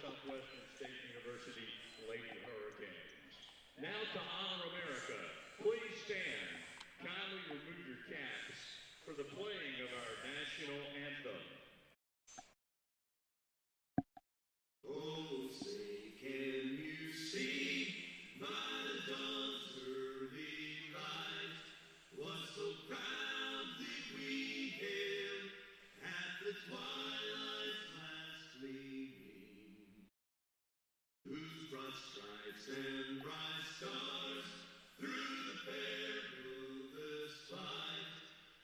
Southwestern State University Lady Hurricanes. Now to honor America, please stand. Kindly remove your caps for the playing of our national anthem. Oh, say, can you see by the dawn's early light what so proudly we hailed at the twilight's last gleaming, whose broad stripes and bright stars through the perilous fight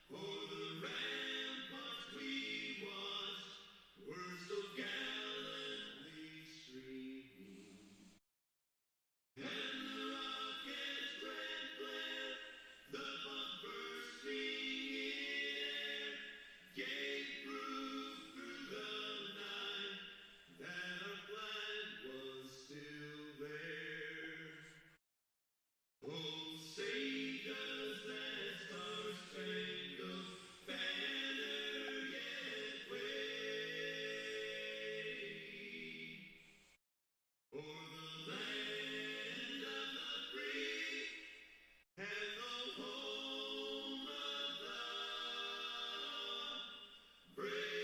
for the ramparts we watched were so gallantly streaming. And the rocket's red glare, the bomb bursting in air, gave proof through the night that our flag was still there. Oh, say does that star-spangled banner yet wave o'er the land of the free and the home of the brave.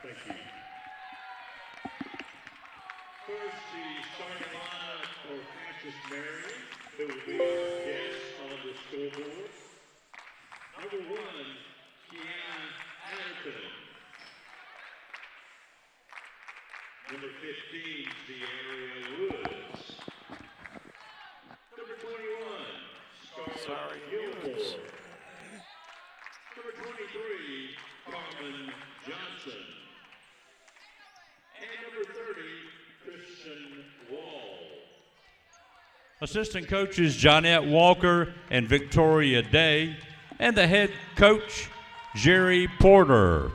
Thank you. First, the starting lineup for Francis Marion, who will be our guest on the scoreboard. Number 1, Kiana Atherton. Number 15, Sierra Woods. Number 21, Scarlett Gilmore. Number 23, Carmen Johnson. And number 30, Christian Wall. Assistant coaches Jonette Walker and Victoria Day, and the head coach Jerry Porter.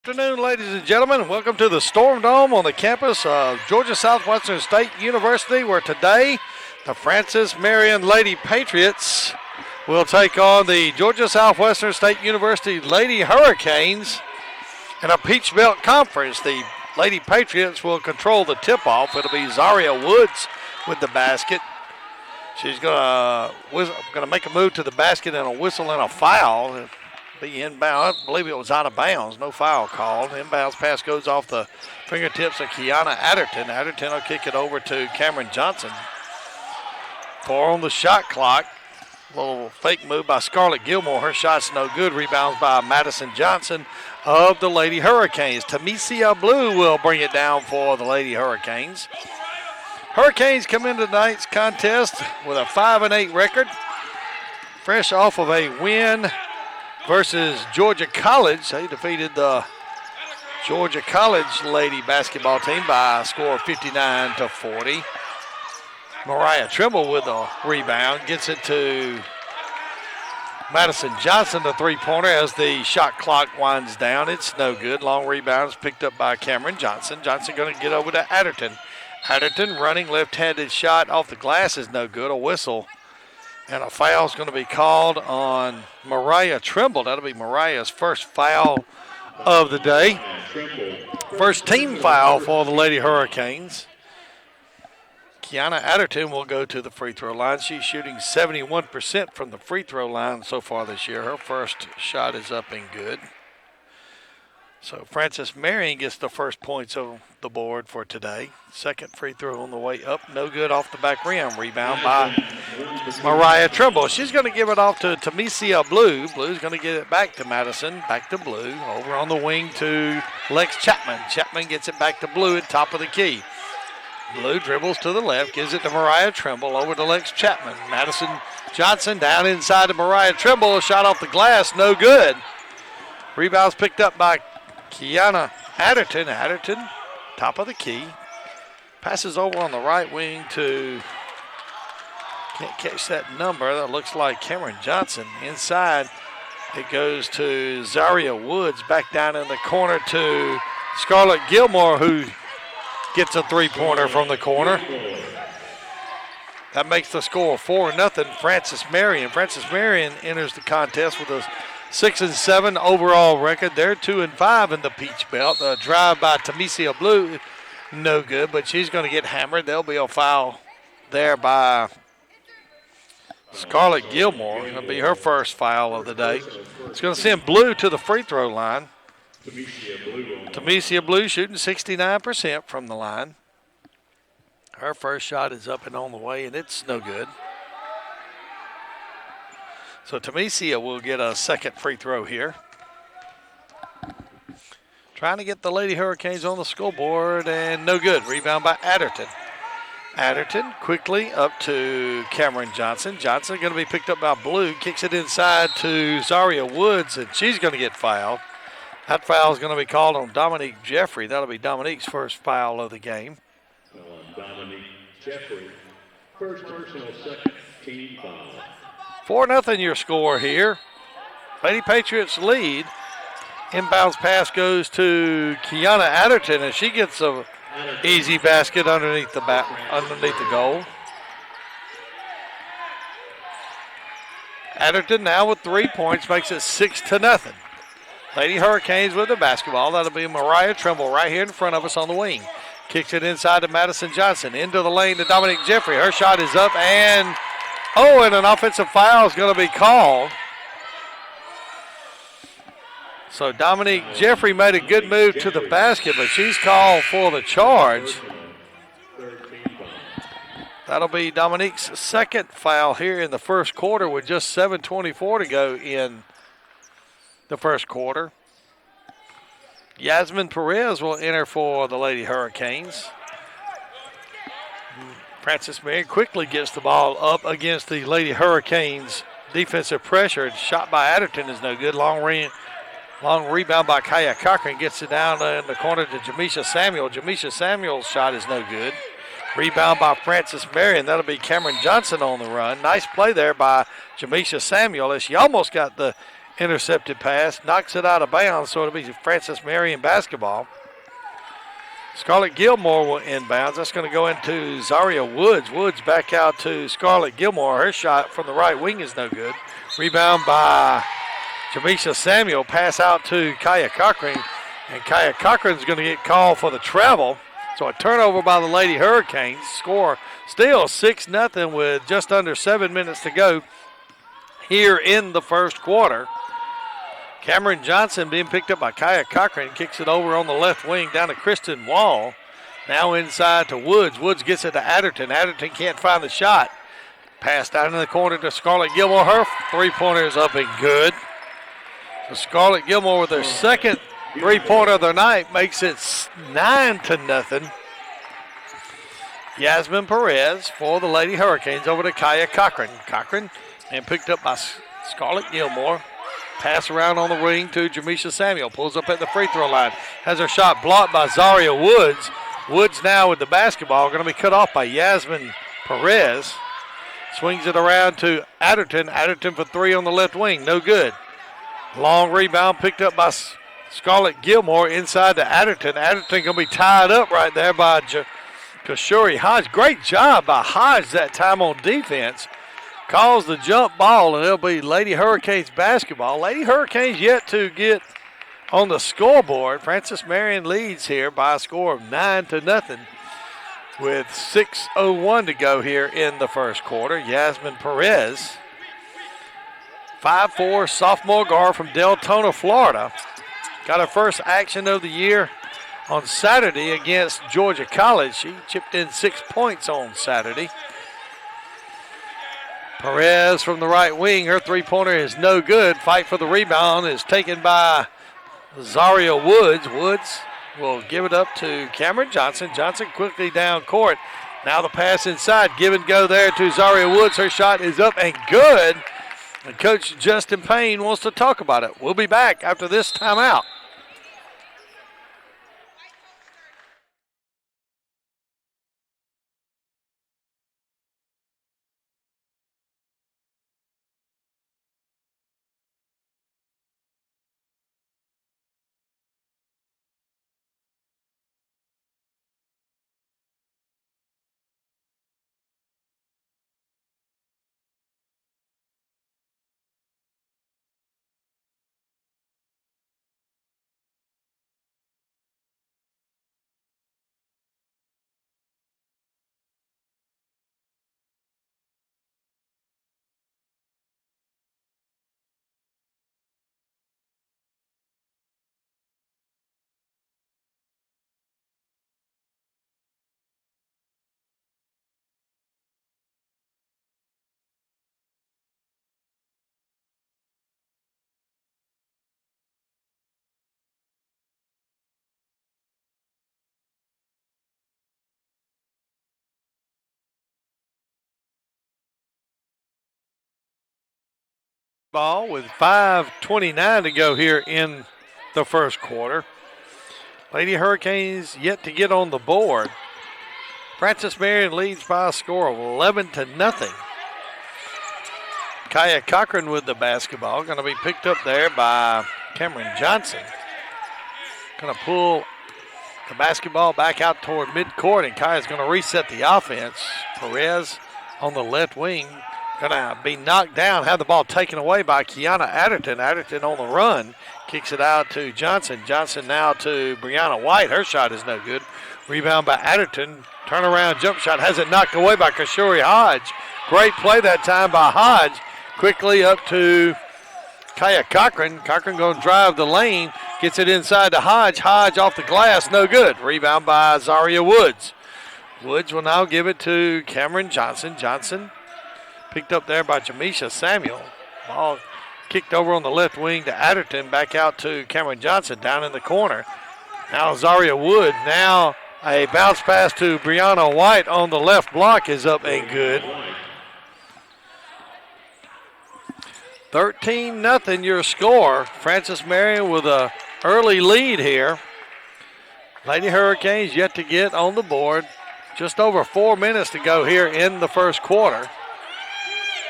Good afternoon, ladies and gentlemen. Welcome to the Storm Dome on the campus of Georgia Southwestern State University, where today the Francis Marion Lady Patriots will take on the Georgia Southwestern State University Lady Hurricanes in a Peach Belt Conference. The Lady Patriots will control the tip-off. It'll be Zaria Woods with the basket. She's gonna make a move to the basket and a whistle and a foul. It'll be inbound. I believe it was out of bounds. No foul called. Inbounds pass goes off the fingertips of Kiana Adderton. Adderton will kick it over to Cameron Johnson. 4 on the shot clock. Little fake move by Scarlett Gilmore. Her shot's no good. Rebounds by Madison Johnson of the Lady Hurricanes. Tamesia Blue will bring it down for the Lady Hurricanes. Hurricanes come into tonight's contest with a 5-8 record. Fresh off of a win versus Georgia College. They defeated the Georgia College Lady basketball team by a score of 59-40. Mariah Trimble with a rebound. Gets it to Madison Johnson, the three-pointer, as the shot clock winds down. It's no good. Long rebound is picked up by Cameron Johnson. Johnson going to get over to Adderton. Adderton running left-handed shot off the glass is no good. A whistle and a foul is going to be called on Mariah Trimble. That'll be Mariah's first foul of the day. First team foul for the Lady Hurricanes. Kiana Adderton will go to the free throw line. She's shooting 71% from the free throw line so far this year. Her first shot is up and good. So Frances Marion gets the first points on the board for today. Second free throw on the way up. No good off the back rim. Rebound by Mariah Trimble. She's going to give it off to Tamesia Blue. Blue's going to get it back to Madison. Back to Blue. Over on the wing to Lex Chapman. Chapman gets it back to Blue at top of the key. Blue dribbles to the left. Gives it to Mariah Trimble. Over to Lex Chapman. Madison Johnson down inside to Mariah Trimble. A shot off the glass. No good. Rebounds picked up by Kiana Adderton. Adderton, top of the key. Passes over on the right wing to, can't catch that number. That looks like Cameron Johnson. Inside, it goes to Zaria Woods. Back down in the corner to Scarlett Gilmore, who gets a three-pointer from the corner. That makes the score 4-0. Frances Marion. Frances Marion enters the contest with a 6-7 overall record. They're 2-5 in the Peach Belt. A drive by Tamesia Blue, no good, but she's going to get hammered. There'll be a foul there by Scarlett Gilmore. It'll be her first foul of the day. It's going to send Blue to the free throw line. Tamesia Blue shooting 69% from the line. Her first shot is up and on the way, and it's no good. So Tamesia will get a second free throw here. Trying to get the Lady Hurricanes on the scoreboard, and no good. Rebound by Adderton. Adderton quickly up to Cameron Johnson. Johnson going to be picked up by Blue. Kicks it inside to Zaria Woods, and she's going to get fouled. That foul is going to be called on Dominique Jeffrey. That'll be Dominique's first foul of the game. Dominique Jeffrey, first personal, second team foul. 4-0 your score here. Lady Patriots lead. Inbounds pass goes to Kiana Adderton, and she gets a easy basket underneath the goal. Adderton now with 3 points makes it 6-0. Lady Hurricanes with the basketball. That'll be Mariah Trimble right here in front of us on the wing. Kicks it inside to Madison Johnson. Into the lane to Dominique Jeffrey. Her shot is up, and and an offensive foul is going to be called. So Dominique Jeffrey made a good move to the basket, but she's called for the charge. That'll be Dominique's second foul here in the first quarter with just 7:24 to go in the first quarter. Yasmin Perez will enter for the Lady Hurricanes. Frances Marion quickly gets the ball up against the Lady Hurricanes defensive pressure. Shot by Adderton is no good. Long rebound by Kaya Cochran. Gets it down in the corner to Jamisha Samuel. Jamisha Samuel's shot is no good. Rebound by Frances Marion. That'll be Cameron Johnson on the run. Nice play there by Jamisha Samuel as she almost got the intercepted pass. Knocks it out of bounds, so it'll be Frances Marion basketball. Scarlett Gilmore will inbounds. That's going to go into Zaria Woods. Woods back out to Scarlett Gilmore. Her shot from the right wing is no good. Rebound by Jamisha Samuel. Pass out to Kaya Cochran. And Kaya Cochran's going to get called for the travel. So a turnover by the Lady Hurricanes. Score still 6-0 with just under 7 minutes to go here in the first quarter. Cameron Johnson being picked up by Kaya Cochran. Kicks it over on the left wing down to Kristen Wall. Now inside to Woods. Woods gets it to Adderton. Adderton can't find the shot. Pass down in the corner to Scarlett Gilmore. Her three-pointer is up and good. So Scarlett Gilmore with her second three-pointer of the night makes it 9-0. Yasmin Perez for the Lady Hurricanes over to Kaya Cochran. Cochran and picked up by Scarlett Gilmore. Pass around on the wing to Jamisha Samuel. Pulls up at the free throw line. Has her shot blocked by Zaria Woods. Woods now with the basketball. Going to be cut off by Yasmin Perez. Swings it around to Adderton. Adderton for three on the left wing. No good. Long rebound picked up by Scarlett Gilmore inside to Adderton. Adderton going to be tied up right there by Kashuri Hodge. Great job by Hodge that time on defense. Calls the jump ball, and it'll be Lady Hurricanes basketball. Lady Hurricanes yet to get on the scoreboard. Francis Marion leads here by a score of 9-0 with 6:01 to go here in the first quarter. Yasmin Perez, 5'4", sophomore guard from Deltona, Florida. Got her first action of the year on Saturday against Georgia College. She chipped in 6 points on Saturday. Perez from the right wing. Her three-pointer is no good. Fight for the rebound is taken by Zaria Woods. Woods will give it up to Cameron Johnson. Johnson quickly down court. Now the pass inside. Give and go there to Zaria Woods. Her shot is up and good. And Coach Justin Payne wants to talk about it. We'll be back after this timeout. Ball with 5:29 to go here in the first quarter. Lady Hurricanes yet to get on the board. Francis Marion leads by a score of 11-0. Kaya Cochran with the basketball. Going to be picked up there by Cameron Johnson. Going to pull the basketball back out toward midcourt, and Kaya's going to reset the offense. Perez on the left wing. Going to be knocked down, have the ball taken away by Kiana Adderton. Adderton on the run, kicks it out to Johnson. Johnson now to Brianna White. Her shot is no good. Rebound by Adderton. Turnaround jump shot has it knocked away by Kashuri Hodge. Great play that time by Hodge. Quickly up to Kaya Cochran. Cochran going to drive the lane. Gets it inside to Hodge. Hodge off the glass, no good. Rebound by Zaria Woods. Woods will now give it to Cameron Johnson. Johnson picked up there by Jamisha Samuel. Ball kicked over on the left wing to Adderton. Back out to Cameron Johnson down in the corner. Now Zaria Wood. Now a bounce pass to Brianna White on the left block is up and good. 13-0 your score. Francis Marion with a early lead here. Lady Hurricanes yet to get on the board. Just over 4 minutes to go here in the first quarter.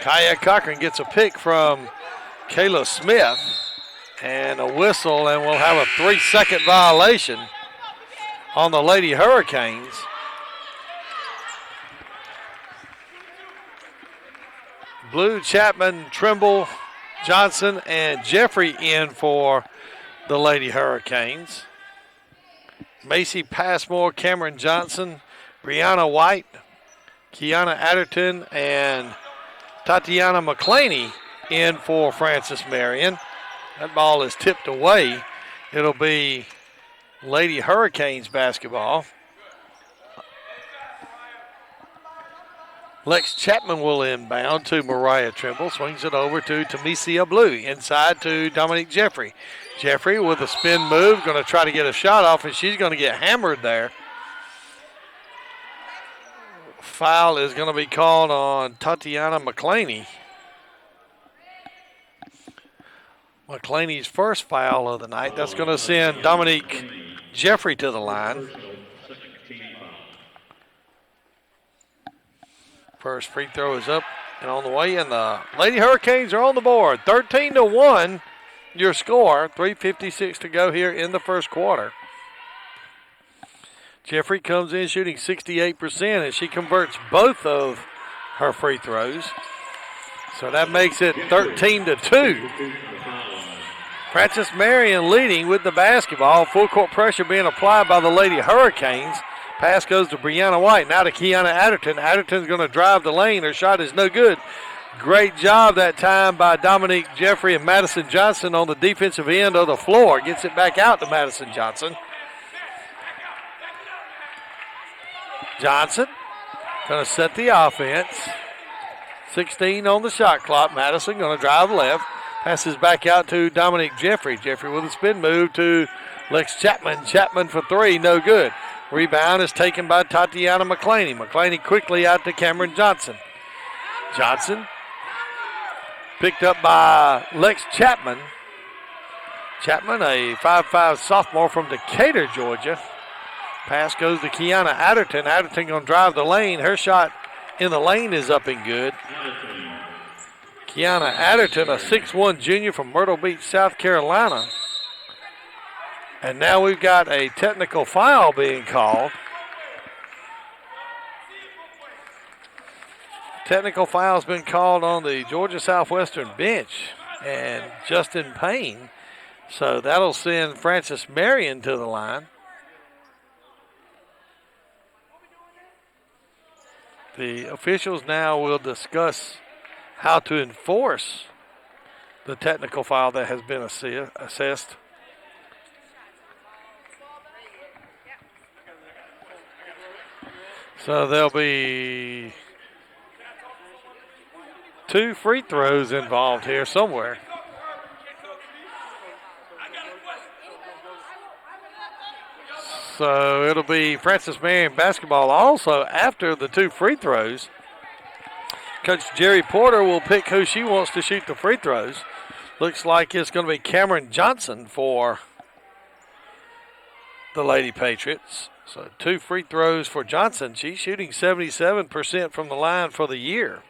Kaya Cochran gets a pick from Kayla Smith and a whistle, and we'll have a 3-second violation on the Lady Hurricanes. Blue, Chapman, Trimble, Johnson, and Jeffrey in for the Lady Hurricanes. Macy Passmore, Cameron Johnson, Brianna White, Kiana Adderton, and Tatiana McClaney in for Francis Marion. That ball is tipped away. It'll be Lady Hurricanes basketball. Lex Chapman will inbound to Mariah Trimble. Swings it over to Tamesia Blue. Inside to Dominique Jeffrey. Jeffrey with a spin move. Going to try to get a shot off, and she's going to get hammered there. Foul is going to be called on Tatiana McClaney. McClaney's first foul of the night. That's going to send Dominique Jeffrey to the line. First free throw is up and on the way, and the Lady Hurricanes are on the board. 13-1, your score. 3:56 to go here in the first quarter. Jeffrey comes in shooting 68%, and she converts both of her free throws. So that makes it 13-2. Francis Marion leading with the basketball. Full court pressure being applied by the Lady Hurricanes. Pass goes to Brianna White. Now to Kiana Adderton. Adderton's going to drive the lane. Her shot is no good. Great job that time by Dominique Jeffrey and Madison Johnson on the defensive end of the floor. Gets it back out to Madison Johnson. Johnson going to set the offense. 16 on the shot clock. Madison going to drive left. Passes back out to Dominique Jeffrey. Jeffrey with a spin move to Lex Chapman. Chapman for three, no good. Rebound is taken by Tatiana McClaney. McClaney quickly out to Cameron Johnson. Johnson picked up by Lex Chapman. Chapman, a 5'5" sophomore from Decatur, Georgia. Pass goes to Kiana Adderton. Adderton going to drive the lane. Her shot in the lane is up and good. Kiana Adderton, a 6'1" junior from Myrtle Beach, South Carolina. And now we've got a technical foul being called. Technical foul's been called on the Georgia Southwestern bench and Justin Payne. So that'll send Francis Marion to the line. The officials now will discuss how to enforce the technical foul that has been assessed. So there'll be 2 free throws involved here somewhere. So it'll be Francis Marion basketball also after the 2 free throws. Coach Jerry Porter will pick who she wants to shoot the free throws. Looks like it's going to be Cameron Johnson for the Lady Patriots. So 2 free throws for Johnson. She's shooting 77% from the line for the year.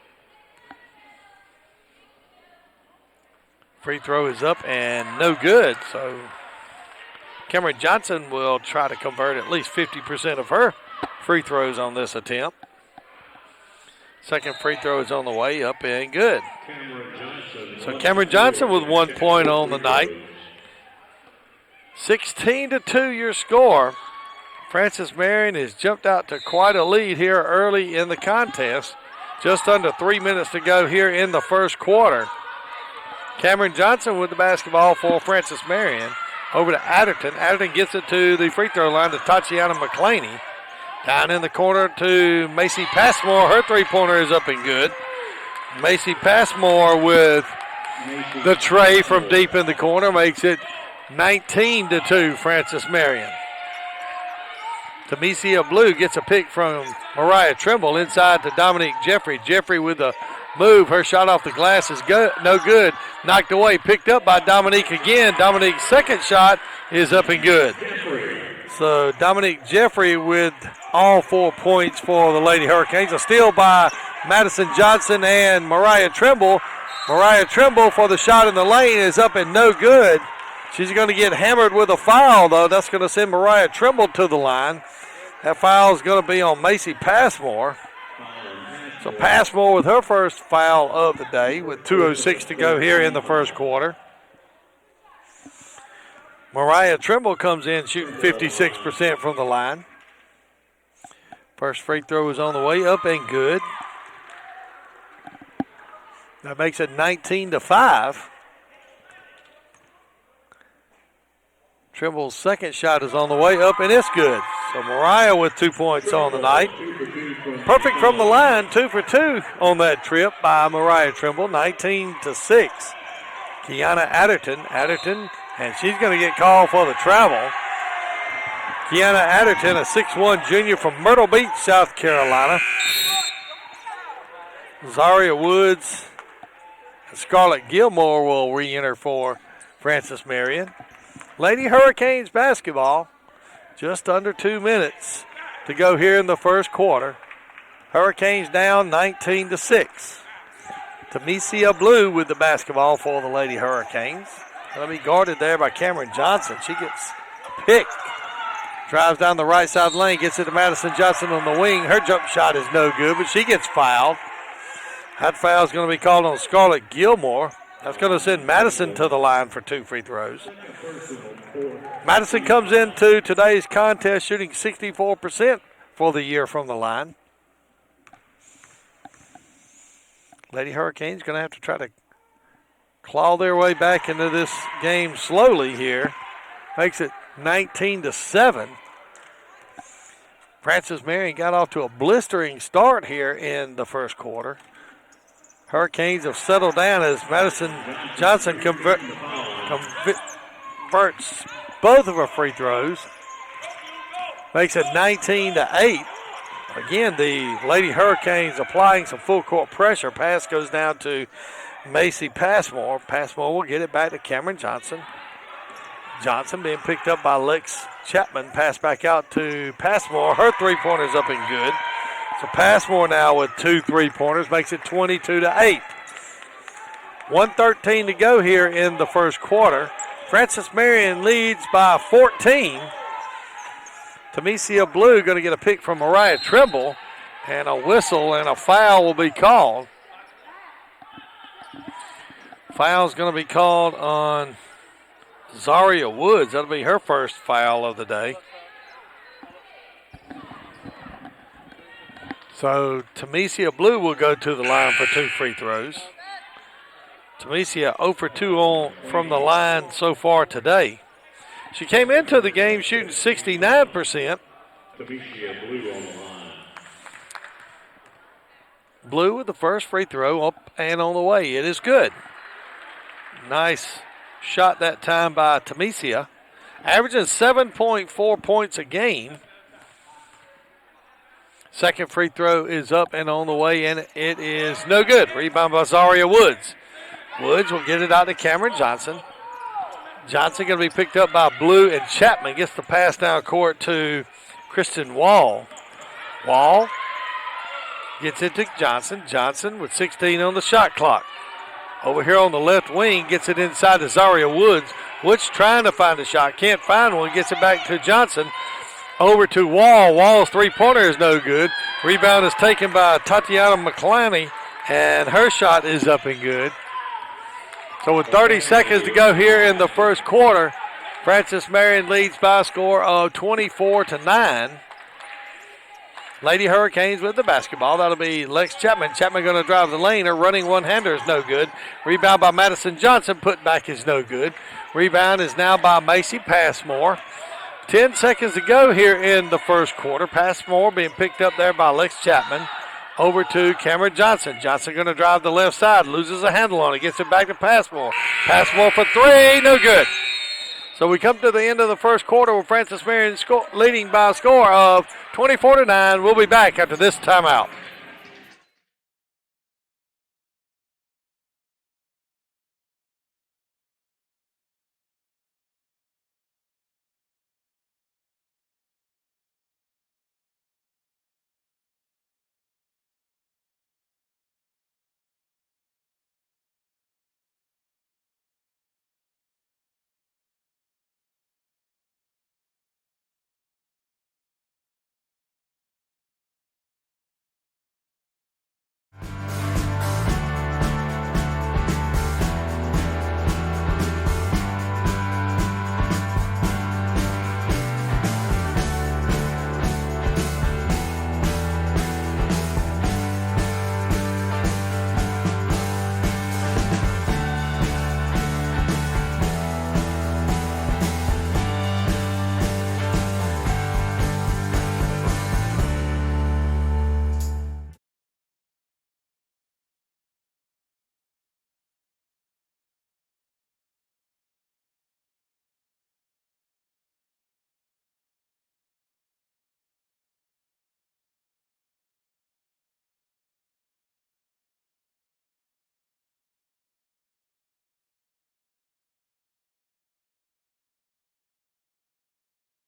Free throw is up and no good. So Cameron Johnson will try to convert at least 50% of her free throws on this attempt. Second free throw is on the way, up and good. So Cameron Johnson with 1 point on the night. 16-2 your score. Francis Marion has jumped out to quite a lead here early in the contest. Just under 3 minutes to go here in the first quarter. Cameron Johnson with the basketball for Francis Marion. Over to Adderton. Adderton gets it to the free throw line to Tatiana McClaney. Down in the corner to Macy Passmore. Her three-pointer is up and good. Macy Passmore with the tray from deep in the corner makes it 19-2 Francis Marion. Tamesia Blue gets a pick from Mariah Trimble inside to Dominique Jeffrey. Jeffrey with a move. Her shot off the glass is no good. Knocked away. Picked up by Dominique again. Dominique's second shot is up and good. So Dominique Jeffrey with all 4 points for the Lady Hurricanes. A steal by Madison Johnson and Mariah Trimble. Mariah Trimble for the shot in the lane is up and no good. She's going to get hammered with a foul, though. That's going to send Mariah Trimble to the line. That foul is going to be on Macy Passmore. So Passmore with her first foul of the day with 2:06 to go here in the first quarter. Mariah Trimble comes in shooting 56% from the line. First free throw is on the way, up and good. That makes it 19-5. Trimble's second shot is on the way, up and it's good. So Mariah with 2 points on the night. Perfect from the line, 2 for 2 on that trip by Mariah Trimble, 19-6. Kiana Adderton, and she's going to get called for the travel. Kiana Adderton, a 6'1 junior from Myrtle Beach, South Carolina. Zaria Woods and Scarlett Gilmore will re-enter for Francis Marion. Lady Hurricanes basketball, just under 2 minutes to go here in the first quarter. Hurricanes down 19-6. Tamesia Blue with the basketball for the Lady Hurricanes. That'll be guarded there by Cameron Johnson. She gets picked. Drives down the right side lane, gets it to Madison Johnson on the wing. Her jump shot is no good, but she gets fouled. That foul is going to be called on Scarlett Gilmore. That's going to send Madison to the line for 2 free throws. Madison comes into today's contest shooting 64% for the year from the line. Lady Hurricanes going to have to try to claw their way back into this game slowly here. Makes it 19-7. Francis Marion got off to a blistering start here in the first quarter. Hurricanes have settled down as Madison Johnson converts both of her free throws. Makes it 19-8. Again, the Lady Hurricanes applying some full court pressure. Pass goes down to Macy Passmore. Passmore will get it back to Cameron Johnson. Johnson being picked up by Lex Chapman. Pass back out to Passmore. Her three-pointer's up and good. So Passmore now with 2 3-pointers makes it 22-8. 1:13 to go here in the first quarter. Francis Marion leads by 14. Tamesia Blue going to get a pick from Mariah Trimble, and a whistle and a foul will be called. Foul's going to be called on Zaria Woods. That'll be her first foul of the day. So Tamesia Blue will go to the line for 2 free throws. Tamesia 0 for 2 from the line so far today. She came into the game shooting 69%. Tamesia Blue on the line. Blue with the first free throw up and on the way. It is good. Nice shot that time by Tamesia. Averaging 7.4 points a game. Second free throw is up and on the way, and it is no good. Rebound by Zaria Woods. Woods will get it out to Cameron Johnson. Johnson going to be picked up by Blue, and Chapman gets the pass down court to Kristen Wall. Wall gets it to Johnson. Johnson with 16 on the shot clock. Over here on the left wing, gets it inside to Zaria Woods. Woods trying to find a shot, can't find one, gets it back to Johnson. Over to Wall. Wall's three-pointer is no good. Rebound is taken by Tatiana McClaney, and her shot is up and good. So with 30 seconds to go here in the first quarter, Francis Marion leads by a score of 24-9. Lady Hurricanes with the basketball. That'll be Lex Chapman. Chapman going to drive the lane. Her running one-hander is no good. Rebound by Madison Johnson. Put back is no good. Rebound is now by Macy Passmore. 10 seconds to go here in the first quarter. Passmore being picked up there by Lex Chapman. Over to Cameron Johnson. Johnson going to drive the left side. Loses a handle on it. Gets it back to Passmore. Passmore for 3. No good. So we come to the end of the first quarter with Francis Marion leading by a score of 24-9. We'll be back after this timeout.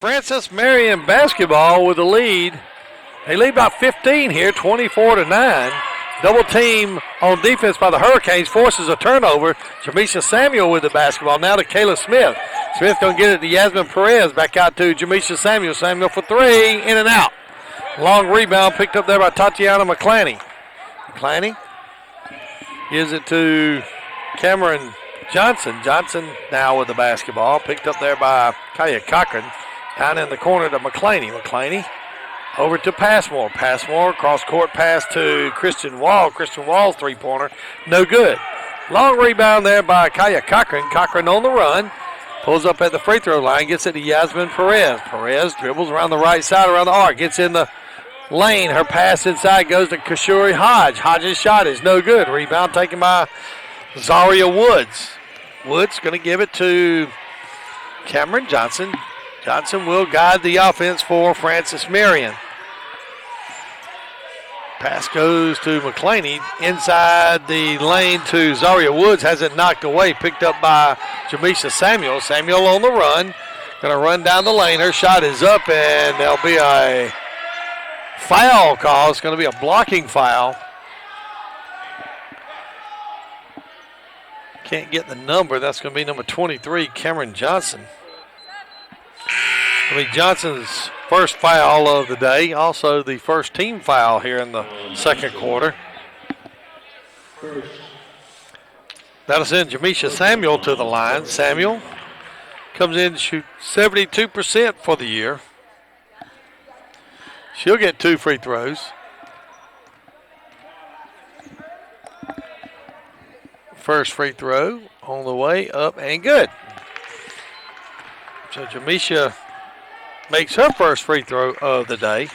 Francis Marion basketball with the lead. They lead by 15 here, 24-9. Double team on defense by the Hurricanes forces a turnover. Jamisha Samuel with the basketball. Now to Kayla Smith. Smith going to get it to Yasmin Perez. Back out to Jamisha Samuel. Samuel for three. In and out. Long rebound picked up there by Tatiana McClaney. McClaney gives it to Cameron Johnson. Johnson now with the basketball. Picked up there by Kaya Cochran. Down in the corner to McClaney. McClaney over to Passmore. Passmore cross court pass to Christian Wall. Christian Wall's three-pointer. No good. Long rebound there by Kaya Cochran. Cochran on the run. Pulls up at the free throw line. Gets it to Yasmin Perez. Perez dribbles around the right side around the arc. Gets in the lane. Her pass inside goes to Kashuri Hodge. Hodge's shot is no good. Rebound taken by Zaria Woods. Woods going to give it to Cameron Johnson. Johnson will guide the offense for Francis Marion. Pass goes to McClaney. Inside the lane to Zaria Woods. Has it knocked away. Picked up by Jamisha Samuel. Samuel on the run. Going to run down the lane. Her shot is up, and there'll be a foul call. It's going to be a blocking foul. Can't get the number. That's going to be number 23, Cameron Johnson. It'll be Johnson's first foul of the day. Also the first team foul here in the second quarter. That'll send Jamisha Samuel to the line. Samuel comes in to shoot 72% for the year. She'll get 2 free throws. First free throw on the way up and good. So Jamisha makes her first free throw of the day.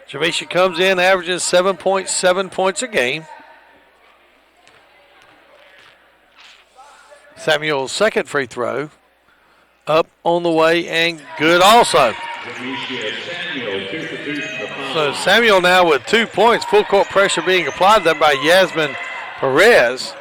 Jamisha comes in, averages 7.7 points a game. Samuel's second free throw up on the way and good also. So Samuel now with 2 points. Full court pressure being applied there by Yasmin Perez.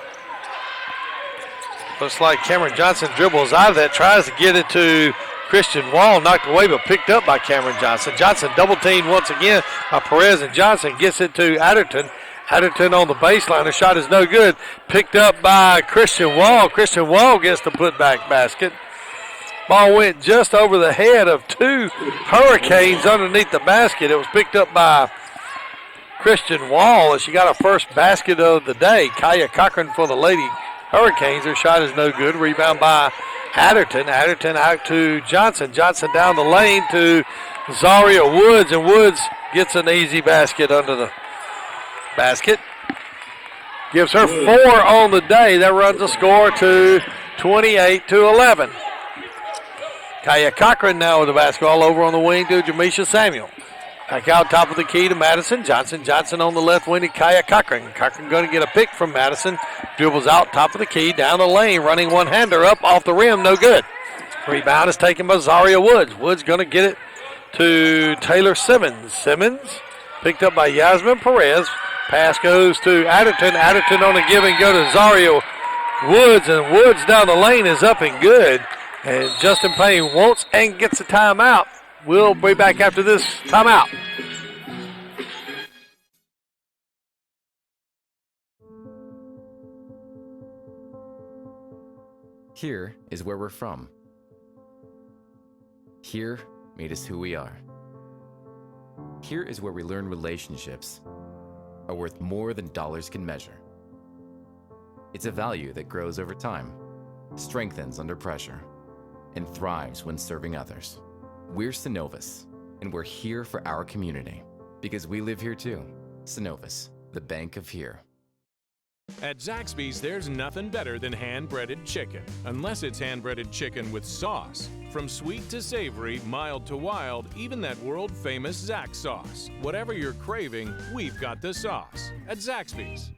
Looks like Cameron Johnson dribbles out of that, tries to get it to Christian Wall, knocked away but picked up by Cameron Johnson. Johnson double teamed once again by Perez, and Johnson gets it to Adderton. Adderton on the baseline. Her shot is no good. Picked up by Christian Wall. Christian Wall gets the putback basket. Ball went just over the head of 2 Hurricanes underneath the basket. It was picked up by Christian Wall as she got her first basket of the day. Kaya Cochran for the Lady Hurricanes. Her shot is no good. Rebound by Adderton. Adderton out to Johnson. Johnson down the lane to Zaria Woods, and Woods gets an easy basket under the basket. Gives her 4 on the day. That runs the score to 28-11. Kaya Cochran now with the basketball over on the wing to Jamisha Samuel. Back out top of the key to Madison. Johnson on the left wing to Kaya Cochran. Cochran going to get a pick from Madison. Dribbles out top of the key, down the lane, running one-hander up off the rim, no good. Rebound is taken by Zaria Woods. Woods going to get it to Taylor Simmons. Simmons picked up by Yasmin Perez. Pass goes to Adderton. Adderton on a give and go to Zaria Woods, and Woods down the lane is up and good. And Justin Payne wants and gets a timeout. We'll be back after this timeout. Here is where we're from. Here made us who we are. Here is where we learn relationships are worth more than dollars can measure. It's a value that grows over time, strengthens under pressure, and thrives when serving others. We're Synovus, and we're here for our community because we live here too. Synovus, the bank of here. At Zaxby's, there's nothing better than hand-breaded chicken, unless it's hand-breaded chicken with sauce. From sweet to savory, mild to wild, even that world-famous Zax sauce. Whatever you're craving, we've got the sauce at Zaxby's.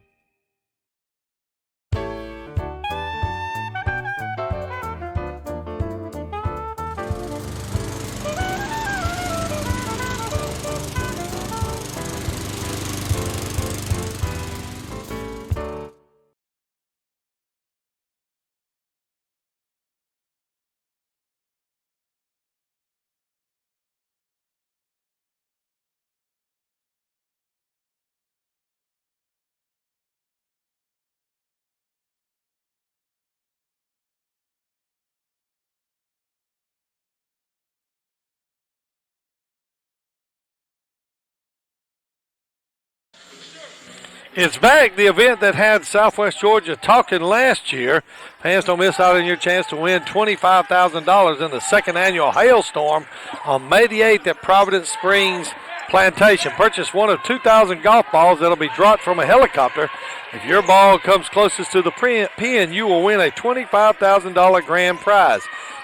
It's back, the event that had Southwest Georgia talking last year. Fans, don't miss out on your chance to win $25,000 in the second annual Hailstorm on May the 8th at Providence Springs Plantation. Purchase one of 2,000 golf balls that'll be dropped from a helicopter. If your ball comes closest to the pin, you will win a $25,000 grand prize.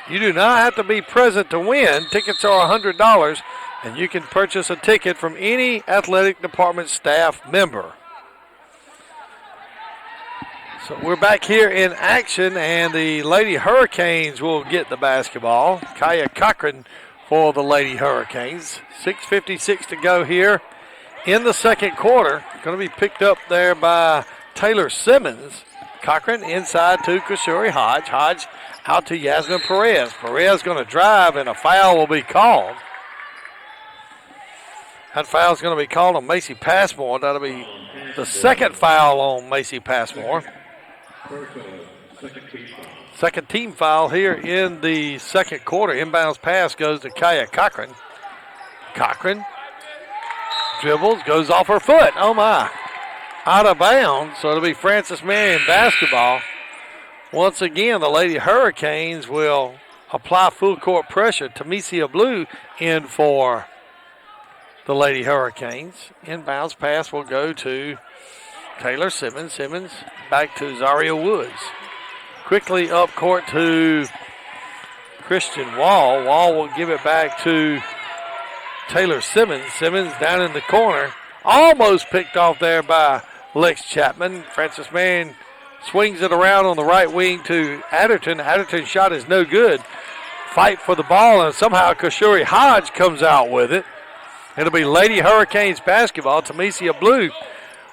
You do not have to be present to win. Tickets are $100, and you can purchase a ticket from any athletic department staff member. So we're back here in action, and the Lady Hurricanes will get the basketball. Kaya Cochran for the Lady Hurricanes. 6:56 to go here in the second quarter. Going to be picked up there by Taylor Simmons. Cochran inside to Kashuri Hodge. Hodge out to Yasmin Perez. Perez going to drive, and a foul will be called. That foul is going to be called on Macy Passmore. That'll be the second foul on Macy Passmore. Second team foul here in the second quarter. Inbounds pass goes to Kaya Cochran. Cochran dribbles, goes off her foot. Oh my. Out of bounds. So it'll be Francis Marion basketball. Once again, the Lady Hurricanes will apply full court pressure. Tamesia Blue in for the Lady Hurricanes. Inbounds pass will go to Taylor Simmons. Simmons back to Zaria Woods. Quickly up court to Christian Wall. Wall will give it back to Taylor Simmons. Simmons down in the corner. Almost picked off there by Lex Chapman. Francis Marion swings it around on the right wing to Adderton. Adderton's shot is no good. Fight for the ball, and somehow Kashuri Hodge comes out with it. It'll be Lady Hurricanes basketball. Tamesia Blue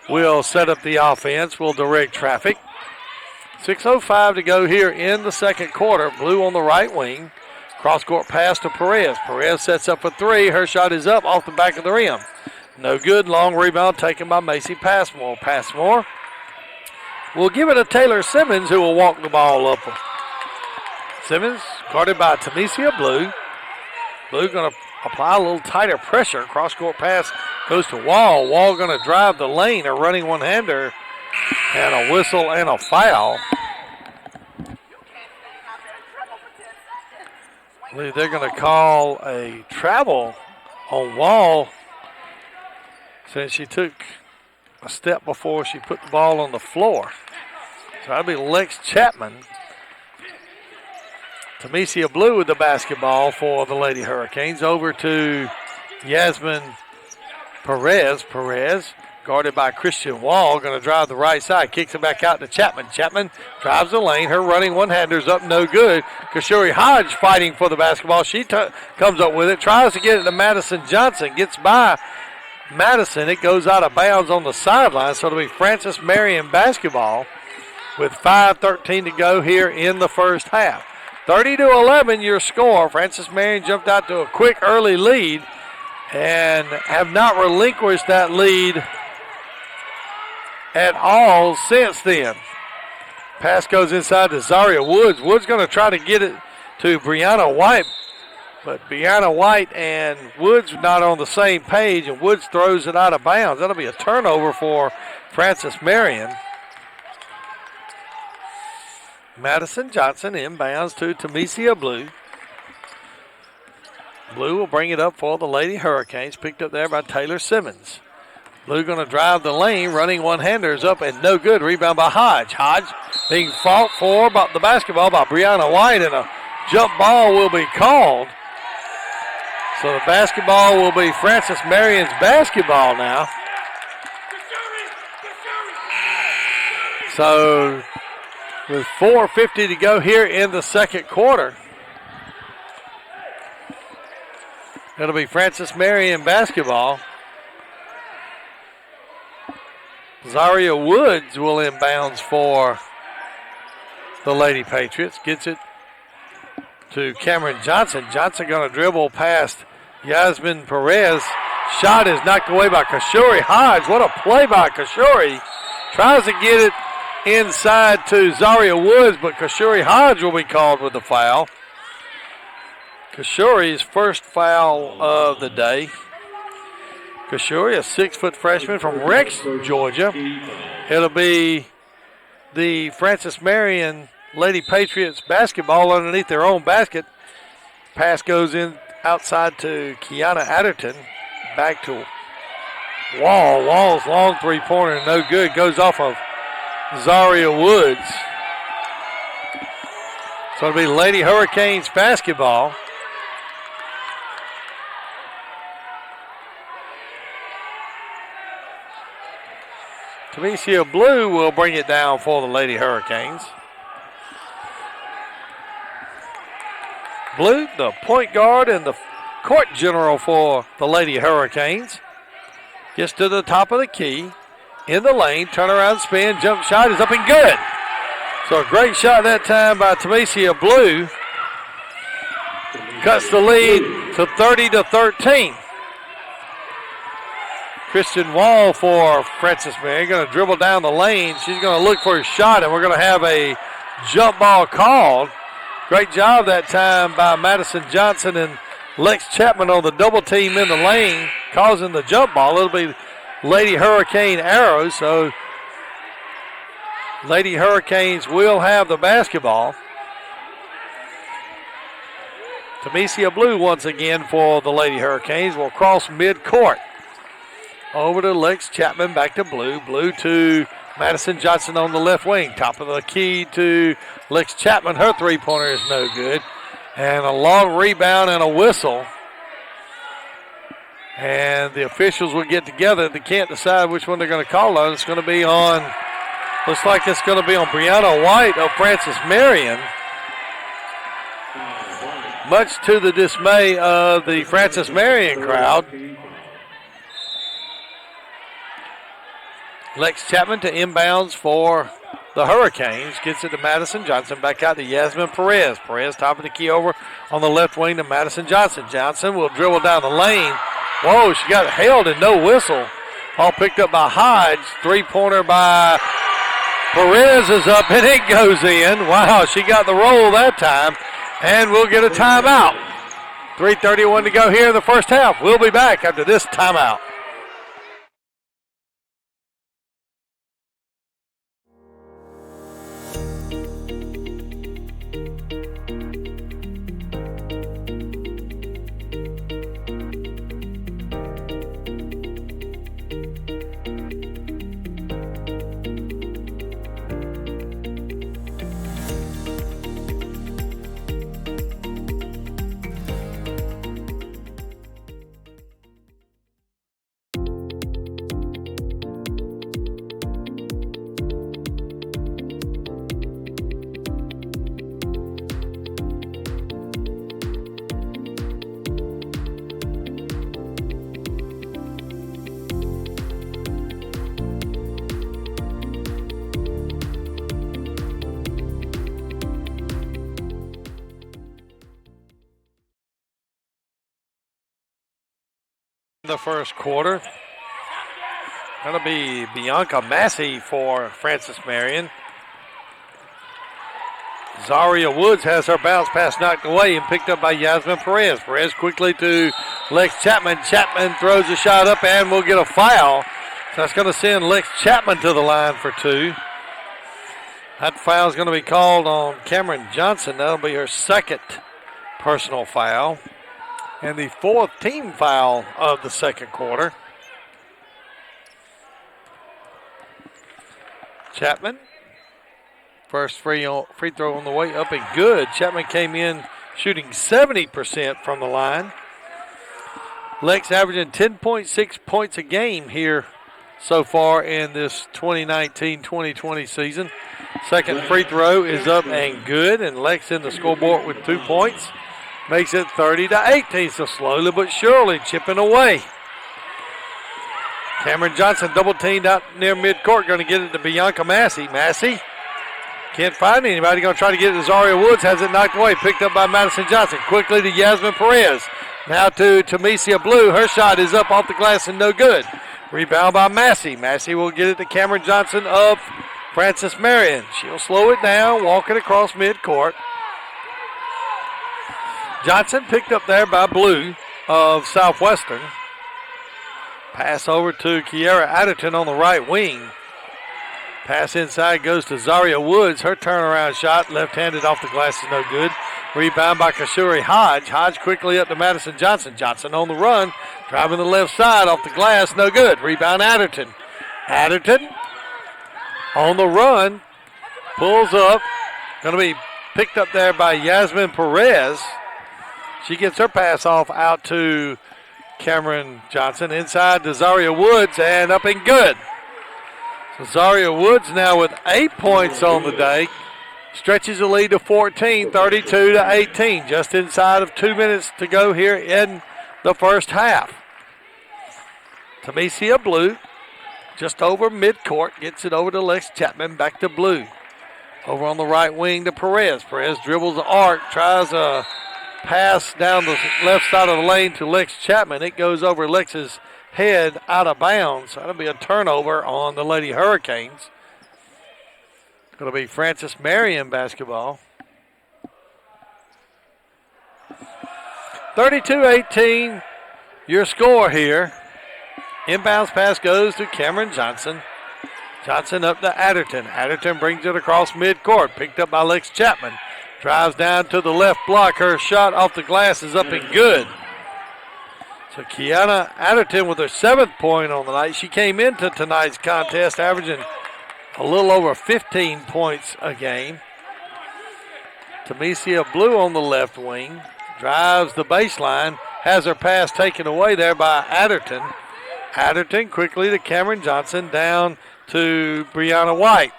will set up the offense, will direct traffic. 6:05 to go here in the second quarter. Blue on the right wing. Cross-court pass to Perez. Perez sets up a three. Her shot is up off the back of the rim. No good. Long rebound taken by Macy Passmore. Passmore will give it to Taylor Simmons, who will walk the ball up. Simmons guarded by Tamesia Blue. Blue going to apply a little tighter pressure. Cross-court pass goes to Wall. Wall going to drive the lane. A running one-hander and a whistle and a foul. I believe they're going to call a travel on Wall since she took a step before she put the ball on the floor. So that'll be Lex Chapman. Tamesia Blue with the basketball for the Lady Hurricanes. Over to Yasmin Perez. Perez guarded by Christian Wall. Going to drive the right side. Kicks it back out to Chapman. Chapman drives the lane. Her running one-hander's up, no good. Kashuri Hodge fighting for the basketball. She comes up with it. Tries to get it to Madison Johnson. Gets by Madison. It goes out of bounds on the sideline. So it'll be Francis Marion basketball with 5:13 to go here in the first half. 30-11 your score. Francis Marion jumped out to a quick early lead and have not relinquished that lead at all since then. Pass goes inside to Zaria Woods. Woods going to try to get it to Brianna White, but Brianna White and Woods not on the same page, and Woods throws it out of bounds. That'll be a turnover for Francis Marion. Madison Johnson inbounds to Tamesia Blue. Blue will bring it up for the Lady Hurricanes. Picked up there by Taylor Simmons. Blue going to drive the lane. Running one-handers up and no good. Rebound by Hodge. Hodge being fought for by the basketball by Brianna White, and a jump ball will be called. So the basketball will be Francis Marion's basketball now. So with 4:50 to go here in the second quarter, it'll be Francis Marion basketball. Zaria Woods will inbounds for the Lady Patriots. Gets it to Cameron Johnson. Johnson going to dribble past Yasmin Perez. Shot is knocked away by Kashuri Hodge. What a play by Kashuri. Tries to get it inside to Zaria Woods, but Kashuri Hodge will be called with the foul. Kashuri's first foul of the day. Kashuri, a 6-foot freshman from Rex, Georgia. It'll be the Francis Marion Lady Patriots basketball underneath their own basket. Pass goes in outside to Kiana Adderton. Back to Wall. Wall's long three-pointer, no good. Goes off of Zaria Woods. So it'll be Lady Hurricanes basketball. Tamesia Blue will bring it down for the Lady Hurricanes. Blue, the point guard and the court general for the Lady Hurricanes. Gets to the top of the key. In the lane, turnaround spin, jump shot is up and good. So a great shot that time by Tamesia Blue. Cuts the lead to 30-13. Christian Wall for Francis Marion. Going to dribble down the lane. She's going to look for a shot, and we're going to have a jump ball called. Great job that time by Madison Johnson and Lex Chapman on the double team in the lane, causing the jump ball. It'll be Lady Hurricane arrows, so Lady Hurricanes will have the basketball. Tamesia Blue once again for the Lady Hurricanes will cross midcourt. Over to Lex Chapman, back to Blue. Blue to Madison Johnson on the left wing. Top of the key to Lex Chapman. Her three-pointer is no good. And a long rebound and a whistle. And the officials will get together. They can't decide which one they're going to call on. It's going to be on, looks like it's going to be on Brianna White of Francis Marion. Much to the dismay of the Francis Marion crowd. Lex Chapman to inbounds for the Hurricanes. Gets it to Madison Johnson. Back out to Yasmin Perez. Perez top of the key over on the left wing to Madison Johnson. Johnson will dribble down the lane. Whoa, she got held and no whistle. All picked up by Hodge. Three-pointer by Perez is up and it goes in. Wow, she got the roll that time. And we'll get a timeout. 3:31 to go here in the first half. We'll be back after this timeout. The first quarter. That'll be Bianca Massey for Francis Marion. Zaria Woods has her bounce pass knocked away and picked up by Yasmin Perez. Perez quickly to Lex Chapman. Chapman throws a shot up and will get a foul. So that's going to send Lex Chapman to the line for two. That foul is going to be called on Cameron Johnson. That'll be her second personal foul. And the fourth team foul of the second quarter. Chapman, first free throw on the way up and good. Chapman came in shooting 70% from the line. Lex averaging 10.6 points a game here so far in this 2019-2020 season. Second free throw is up and good, and Lex in the scoreboard with 2 points. Makes it 30-18, so slowly but surely chipping away. Cameron Johnson double teamed out near midcourt, going to get it to Bianca Massey. Massey can't find anybody, going to try to get it to Zaria Woods, has it knocked away, picked up by Madison Johnson. Quickly to Yasmin Perez. Now to Tamesia Blue. Her shot is up off the glass and no good. Rebound by Massey. Massey will get it to Cameron Johnson of Francis Marion. She'll slow it down, walk it across midcourt. Johnson picked up there by Blue of Southwestern. Pass over to Kiara Adderton on the right wing. Pass inside goes to Zaria Woods. Her turnaround shot, left-handed off the glass, is no good. Rebound by Kashuri Hodge. Hodge quickly up to Madison Johnson. Johnson on the run, driving the left side off the glass, no good. Rebound Adderton. Adderton on the run, pulls up. Going to be picked up there by Yasmin Perez. She gets her pass off out to Cameron Johnson. Inside to Zaria Woods, and up and good. So Zaria Woods now with 8 points on the day. Stretches the lead to 14, 32-18. Just inside of 2 minutes to go here in the first half. Tamesia Blue just over midcourt. Gets it over to Lex Chapman. Back to Blue. Over on the right wing to Perez. Perez dribbles the arc. Tries a pass down the left side of the lane to Lex Chapman. It goes over Lex's head out of bounds. That'll be a turnover on the Lady Hurricanes. Going to be Francis Marion basketball. 32-18, your score here. Inbounds pass goes to Cameron Johnson. Johnson up to Adderton. Adderton brings it across midcourt. Picked up by Lex Chapman. Drives down to the left block. Her shot off the glass is up and good. So Kiana Adderton with her 7th point on the night. She came into tonight's contest averaging a little over 15 points a game. Tamesia Blue on the left wing. Drives the baseline. Has her pass taken away there by Adderton. Adderton quickly to Cameron Johnson. Down to Brianna White.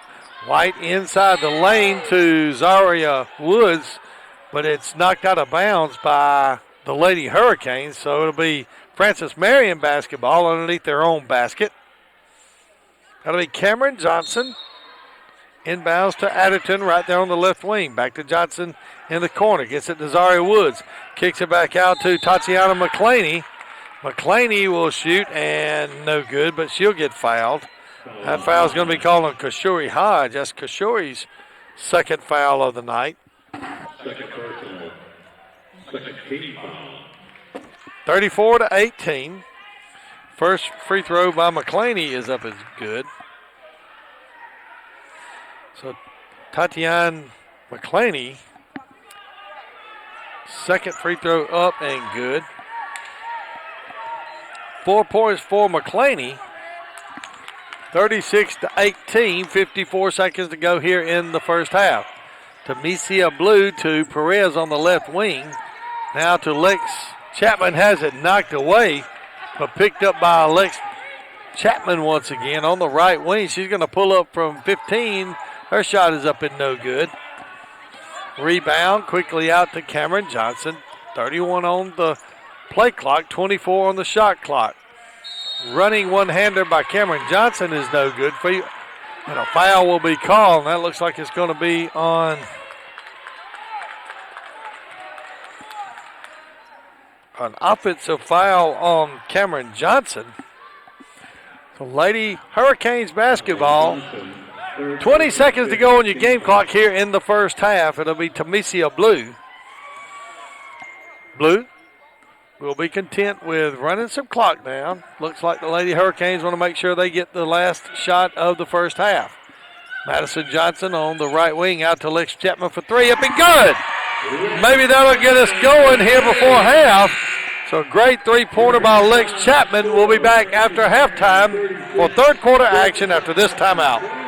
White inside the lane to Zaria Woods. But it's knocked out of bounds by the Lady Hurricanes. So it'll be Francis Marion basketball underneath their own basket. That'll be Cameron Johnson. Inbounds to Adderton right there on the left wing. Back to Johnson in the corner. Gets it to Zaria Woods. Kicks it back out to Tatiana McClaney. McClaney will shoot and no good, but she'll get fouled. That foul is going to be called on Kashuri Hodge. That's Kashuri's 2nd foul of the night. Second personal. Second team foul. 34-18. First free throw by McClaney is up as good. So Tatiana McClaney, 2nd free throw up and good. 4 points for McClaney. 36-18, 54 seconds to go here in the first half. Tamesia Blue to Perez on the left wing. Now to Lex Chapman, has it knocked away, but picked up by Lex Chapman once again on the right wing. She's going to pull up from 15. Her shot is up and no good. Rebound quickly out to Cameron Johnson. 31 on the play clock, 24 on the shot clock. Running one-hander by Cameron Johnson is no good. And a foul will be called, and that looks like it's going to be on an offensive foul on Cameron Johnson. So Lady Hurricanes basketball. 20 seconds to go on your game clock here in the first half. It'll be Tamesia Blue. Blue will be content with running some clock down. Looks like the Lady Hurricanes want to make sure they get the last shot of the first half. Madison Johnson on the right wing out to Lex Chapman for 3. Up and good. Maybe that'll get us going here before half. So great 3-pointer by Lex Chapman. We'll be back after halftime for 3rd quarter action after this timeout.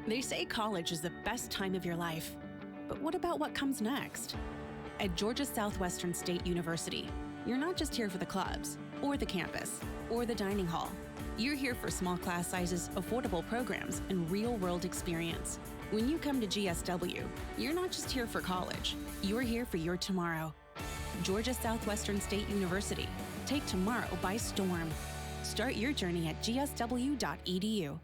They say college is the best time of your life, but what about what comes next? At Georgia Southwestern State University, you're not just here for the clubs, or the campus, or the dining hall. You're here for small class sizes, affordable programs, and real-world experience. When you come to GSW, you're not just here for college, you're here for your tomorrow. Georgia Southwestern State University. Take tomorrow by storm. Start your journey at gsw.edu.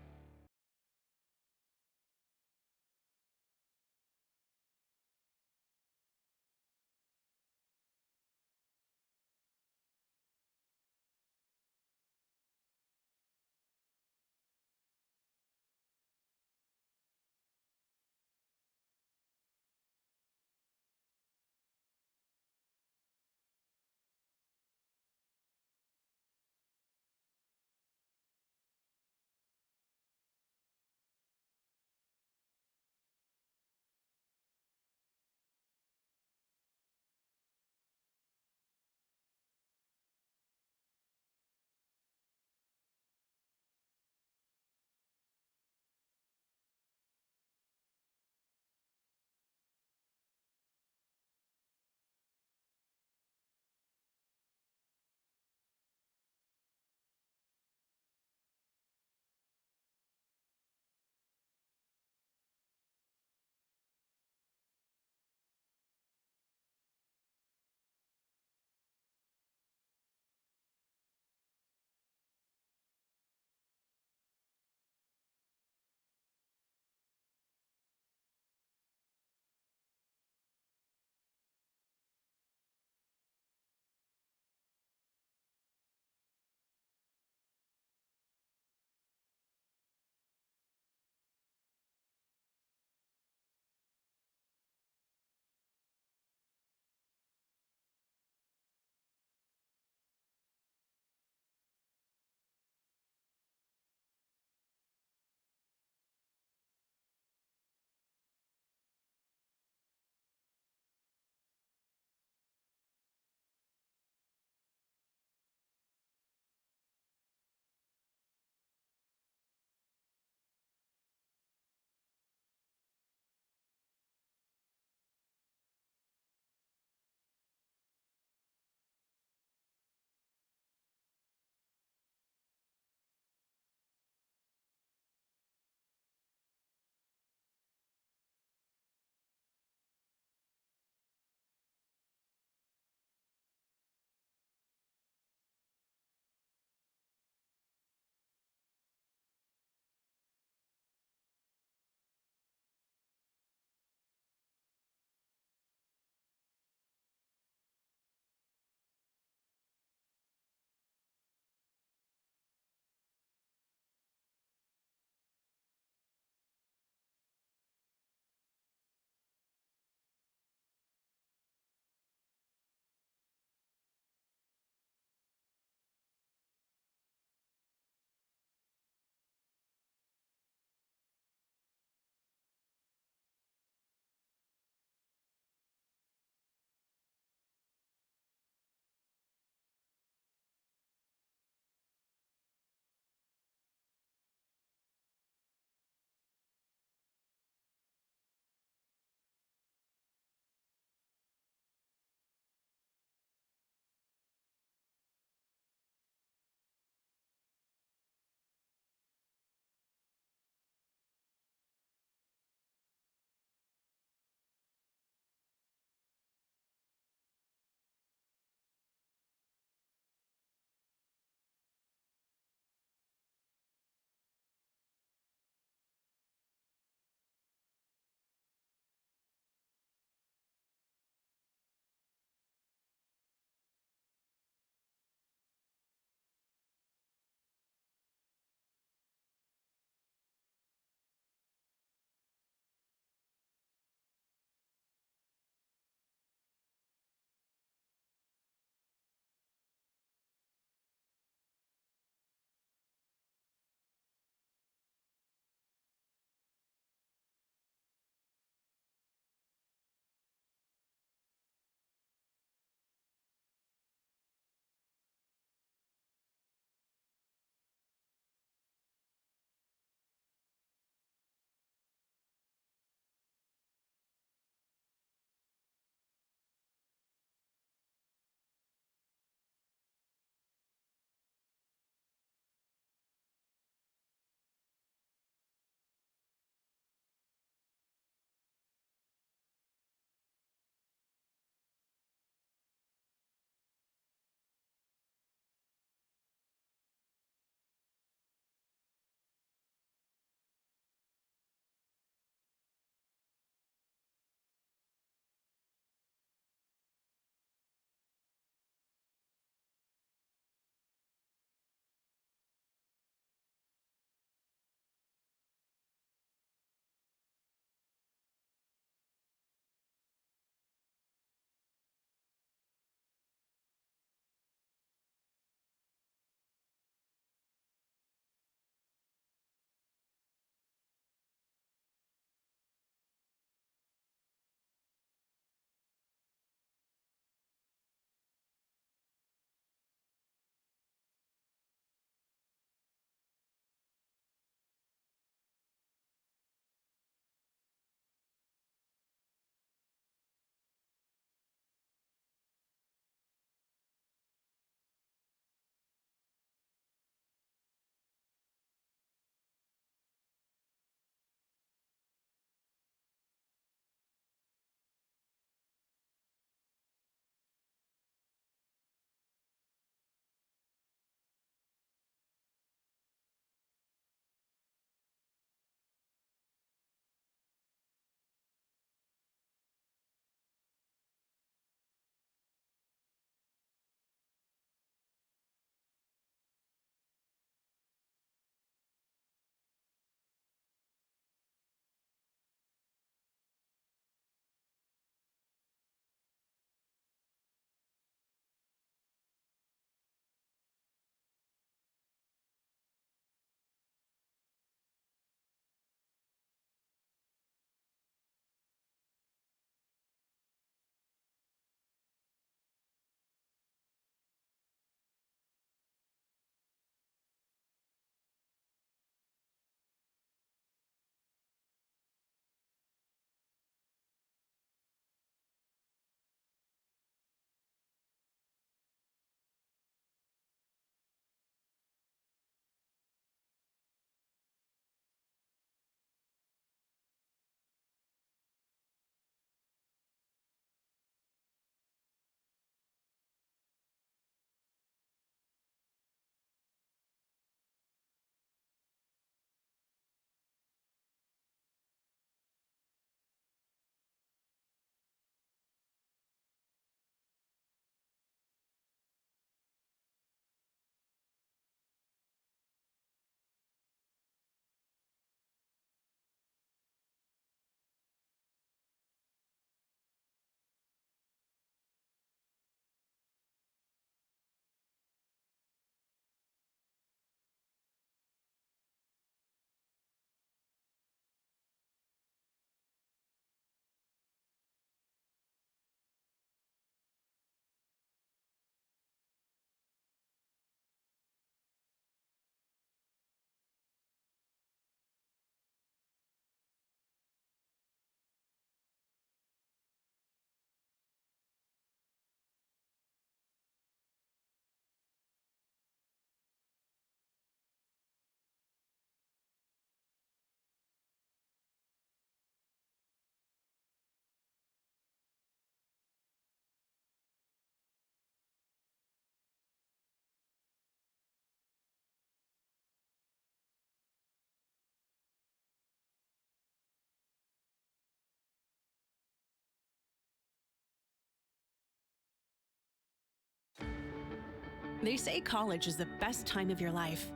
They say college is the best time of your life,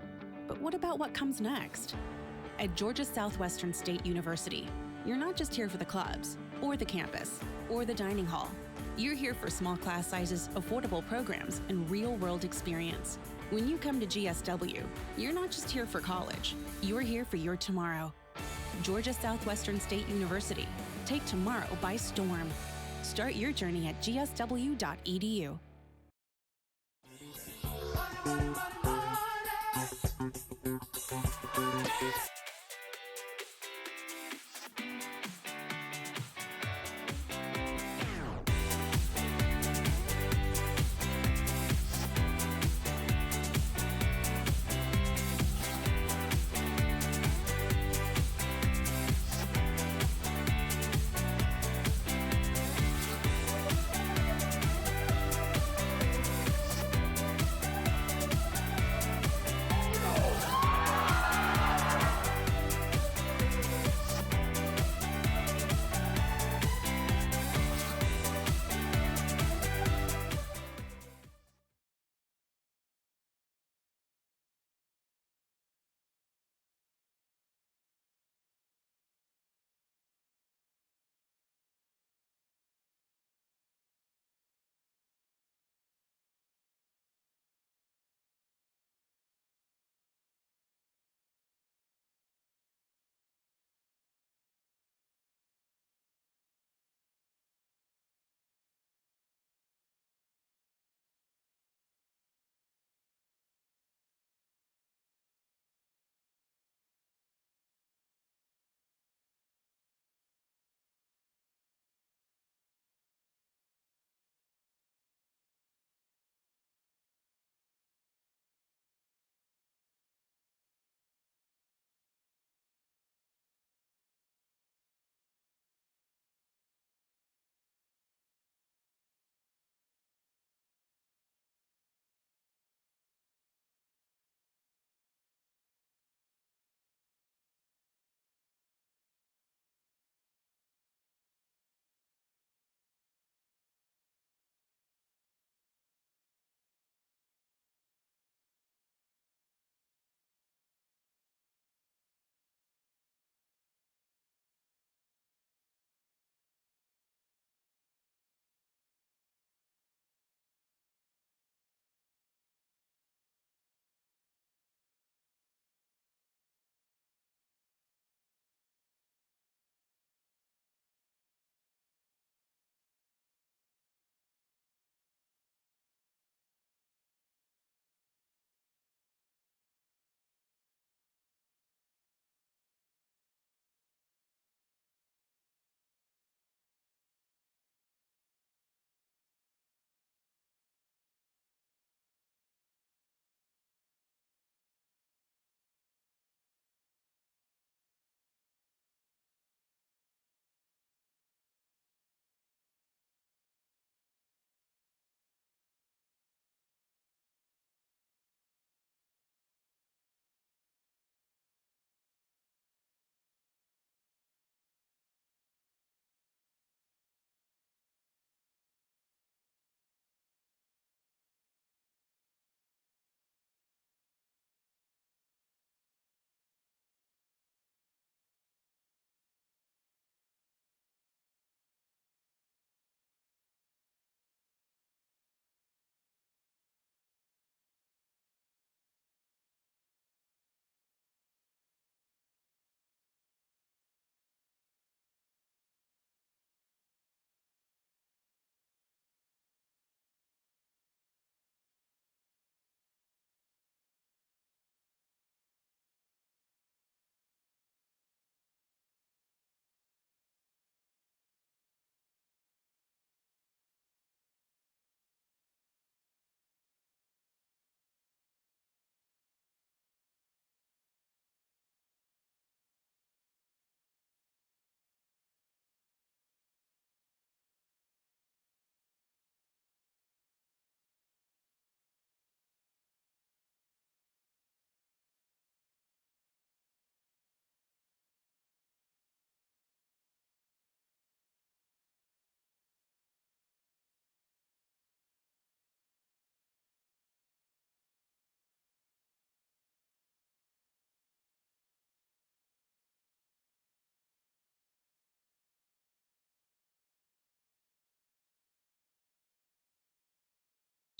but what about what comes next? At Georgia Southwestern State University, you're not just here for the clubs, or the campus, or the dining hall. You're here for small class sizes, affordable programs, and real-world experience. When you come to GSW, you're not just here for college, you're here for your tomorrow. Georgia Southwestern State University. Take tomorrow by storm. Start your journey at gsw.edu.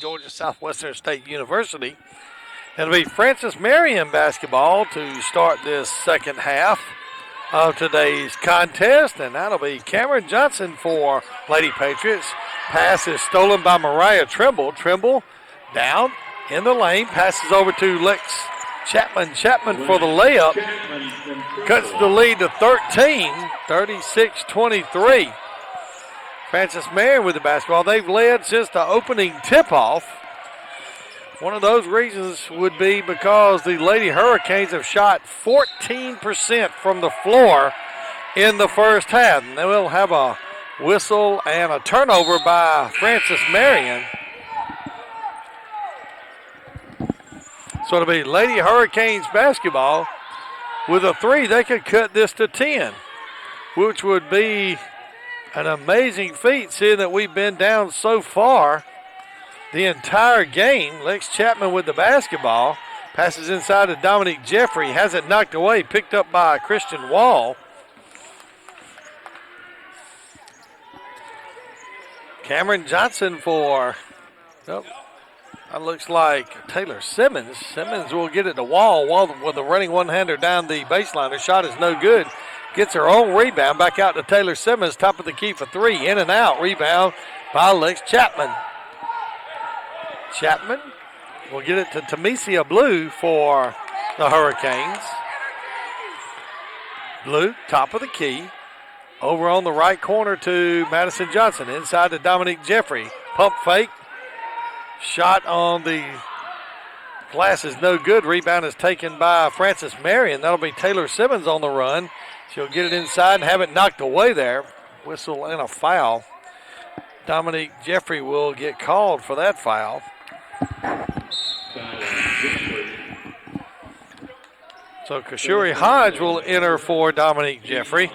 Georgia Southwestern State University. It'll be Francis Marion basketball to start this second half of today's contest, and that'll be Cameron Johnson for Lady Patriots. Pass is stolen by Mariah Trimble. Trimble down in the lane, passes over to Lex Chapman. Chapman for the layup. Cuts the lead to 13, 36-23. Francis Marion with the basketball. They've led since the opening tip-off. One of those reasons would be because the Lady Hurricanes have shot 14% from the floor in the first half. And they will have a whistle and a turnover by Francis Marion. So it'll be Lady Hurricanes basketball. With a 3, they could cut this to 10, which would be an amazing feat, seeing that we've been down so far the entire game. Lex Chapman with the basketball. Passes inside to Dominique Jeffrey. Has it knocked away, picked up by Christian Wall. Cameron Johnson for, that looks like Taylor Simmons. Simmons will get it to Wall. Wall with a running one-hander down the baseline. Her shot is no good. Gets her own rebound. Back out to Taylor Simmons. Top of the key for 3. In and out. Rebound by Lex Chapman. Chapman will get it to Tamesia Blue for the Hurricanes. Blue, top of the key. Over on the right corner to Madison Johnson. Inside to Dominique Jeffrey. Pump fake. Shot on the glass is no good. Rebound is taken by Francis Marion. That'll be Taylor Simmons on the run. She'll get it inside and have it knocked away there. Whistle and a foul. Dominique Jeffrey will get called for that foul. So Kashuri Hodge will enter for Dominique Jeffrey.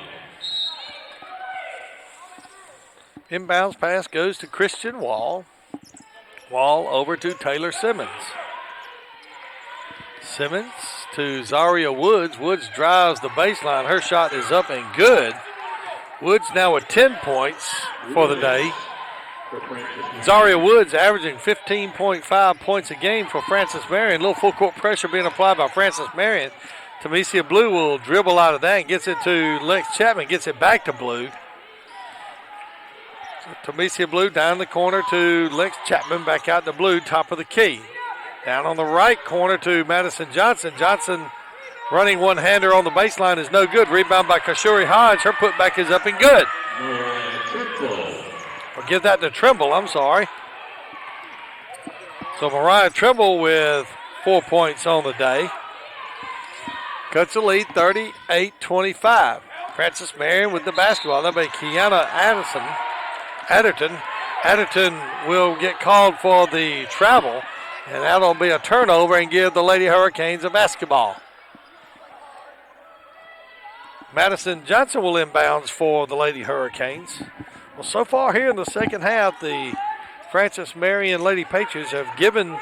Inbounds pass goes to Christian Wall. Wall over to Taylor Simmons. Simmons to Zaria Woods. Woods drives the baseline. Her shot is up and good. Woods now with 10 points for the day. Zaria Woods averaging 15.5 points a game for Francis Marion. A little full court pressure being applied by Francis Marion. Tamesia Blue will dribble out of that and gets it to Lex Chapman. Gets it back to Blue. Tamesia Blue down the corner to Lex Chapman. Back out to Blue, top of the key. Down on the right corner to Madison Johnson. Johnson running one-hander on the baseline is no good. Rebound by Kashuri Hodge. Her putback is up and good. Or give that to Trimble, I'm sorry. So Mariah Trimble with 4 points on the day. Cuts the lead 38-25. Francis Marion with the basketball. That'll be Kiana Adderton will get called for the travel, and that'll be a turnover and give the Lady Hurricanes a basketball. Madison Johnson will inbounds for the Lady Hurricanes. Well, so far here in the second half, the Francis Marion Lady Patriots have given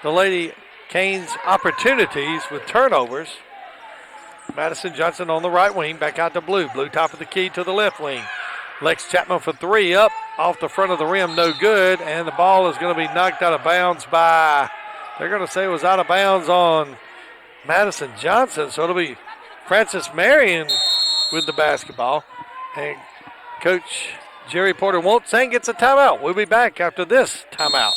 the Lady Canes opportunities with turnovers. Madison Johnson on the right wing, back out to Blue. Blue top of the key to the left wing. Lex Chapman for 3 up off the front of the rim, no good. And the ball is going to be knocked out of bounds by, they're going to say it was out of bounds on Madison Johnson. So it'll be Francis Marion with the basketball. And Coach Jerry Porter Won't gets a timeout. We'll be back after this timeout.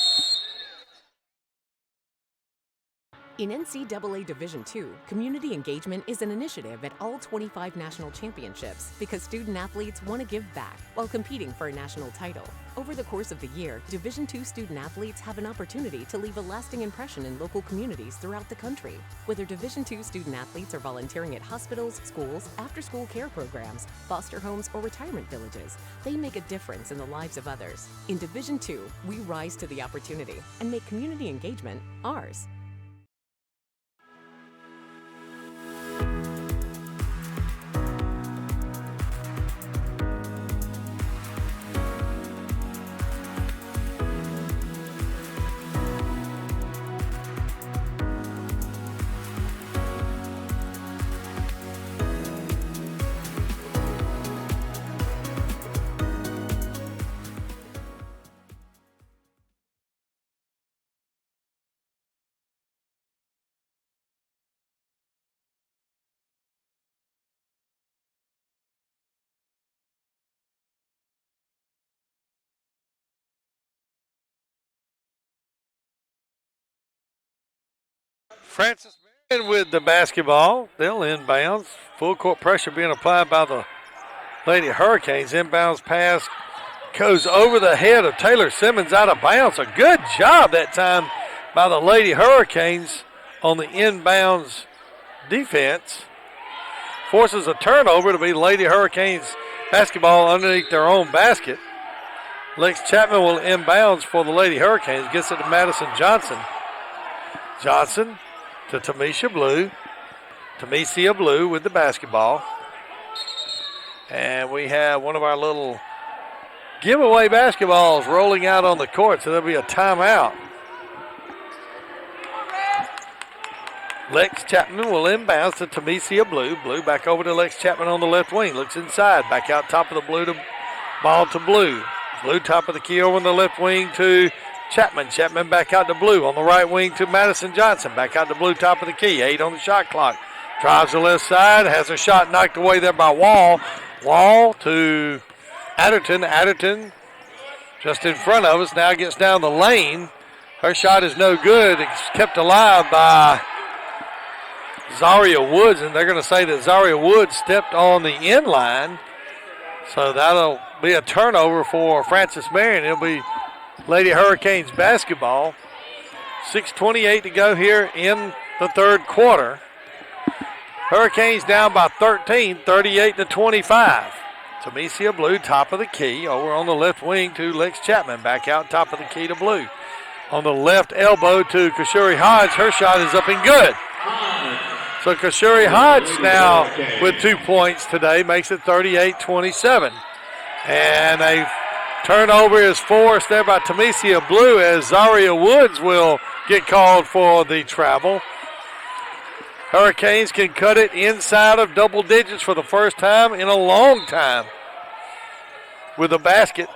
In NCAA Division II, community engagement is an initiative at all 25 national championships because student athletes want to give back while competing for a national title. Over the course of the year, Division II student athletes have an opportunity to leave a lasting impression in local communities throughout the country. Whether Division II student athletes are volunteering at hospitals, schools, after-school care programs, foster homes, or retirement villages, they make a difference in the lives of others. In Division II, we rise to the opportunity and make community engagement ours. Francis Marion with the basketball. They'll inbounds. Full court pressure being applied by the Lady Hurricanes. Inbounds pass goes over the head of Taylor Simmons out of bounds. A good job that time by the Lady Hurricanes on the inbounds defense. Forces a turnover to be Lady Hurricanes basketball underneath their own basket. Lex Chapman will inbounds for the Lady Hurricanes. Gets it to Madison Johnson. Johnson to Tamisha Blue. Tamesia Blue with the basketball. And we have one of our little giveaway basketballs rolling out on the court, so there'll be a timeout. Lex Chapman will inbounds to Tamesia Blue. Blue back over to Lex Chapman on the left wing. Looks inside. Back out top of the Blue to ball to Blue. Blue top of the key over on the left wing to Chapman. Chapman back out to Blue on the right wing to Madison Johnson. Back out to Blue top of the key. 8 on the shot clock. Drives the left side. Has a shot knocked away there by Wall. Wall to Adderton. Adderton just in front of us. Now gets down the lane. Her shot is no good. It's kept alive by Zaria Woods, and they're going to say that Zaria Woods stepped on the end line. So that'll be a turnover for Francis Marion. It'll be Lady Hurricanes basketball. 6:28 to go here in the third quarter. Hurricanes down by 13, 38-25. Tamesia Blue, top of the key, over on the left wing to Lex Chapman. Back out top of the key to Blue. On the left elbow to Kashuri Hodge. Her shot is up and good. So Kashuri Hodge now with 2 points today makes it 38-27. And a turnover is forced there by Tamesia Blue as Zaria Woods will get called for the travel. Hurricanes can cut it inside of double digits for the first time in a long time with a basket.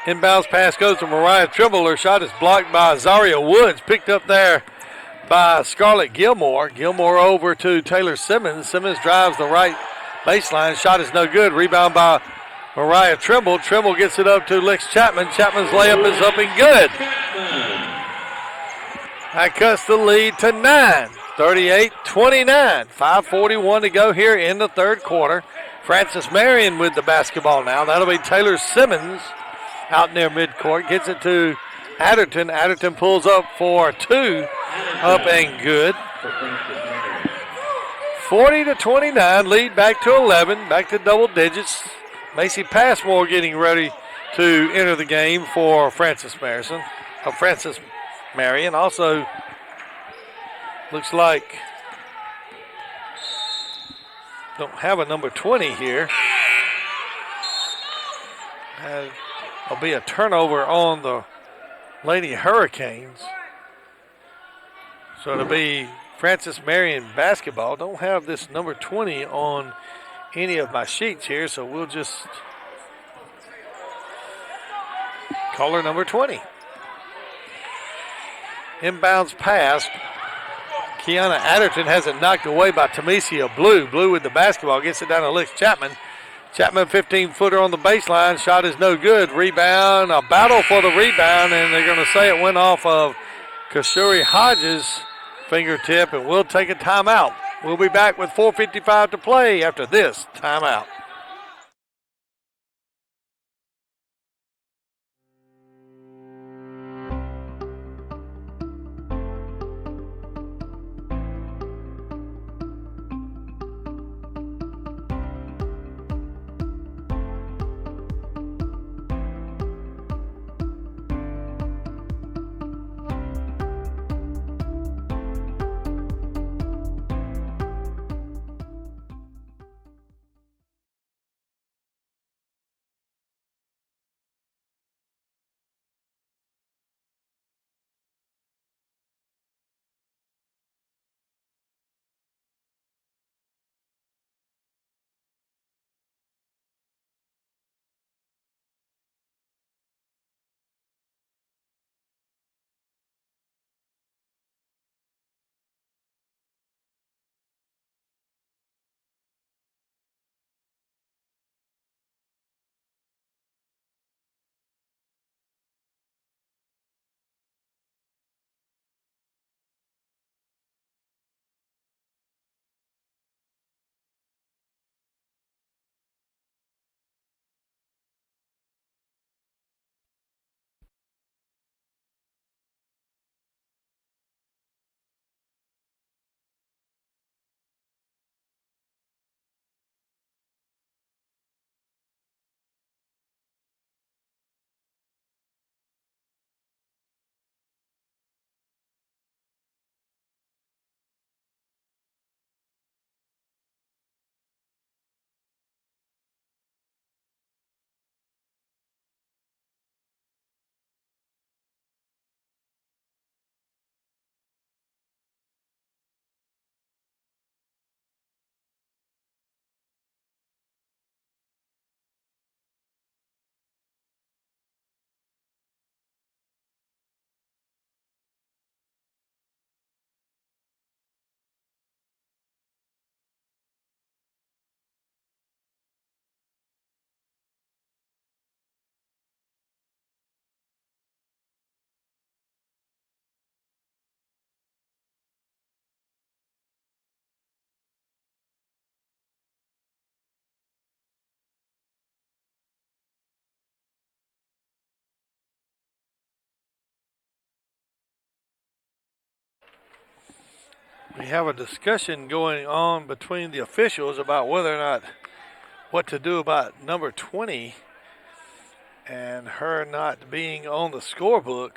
Inbounds pass goes to Mariah Trimble. Her shot is blocked by Zaria Woods. Picked up there by Scarlett Gilmore. Gilmore over to Taylor Simmons. Simmons drives the right baseline. Shot is no good. Rebound by Mariah Trimble. Trimble gets it up to Lex Chapman. Chapman's layup is up and good. That cuts the lead to 9. 38-29. 5:41 to go here in the third quarter. Francis Marion with the basketball now. That'll be Taylor Simmons out near midcourt. Gets it to Adderton. Adderton pulls up for 2. Up and good. 40-29. Lead back to 11. Back to double digits. Macy Passmore getting ready to enter the game for Francis Marion. Also looks like don't have a number 20 here. There'll be a turnover on the Lady Hurricanes. So it'll be Francis Marion basketball. Don't have this number 20 on any of my sheets here, so we'll just call her number 20. Inbounds pass. Kiana Adderton has it knocked away by Tamesia Blue. Blue with the basketball. Gets it down to Lex Chapman. Chapman 15-footer on the baseline. Shot is no good. Rebound. A battle for the rebound, and they're going to say it went off of Kashuri Hodges' fingertip, and we'll take a timeout. We'll be back with 4:55 to play after this timeout. We have a discussion going on between the officials about whether or not what to do about number 20 and her not being on the scorebook.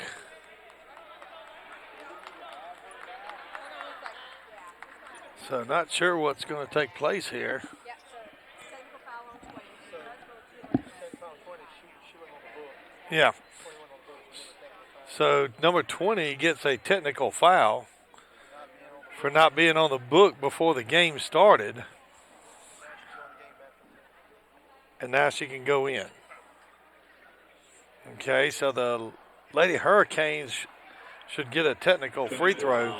So not sure what's going to take place here. Yeah. So number 20 gets a technical foul for not being on the book before the game started. And now she can go in. Okay, so the Lady Hurricanes should get a technical free throw.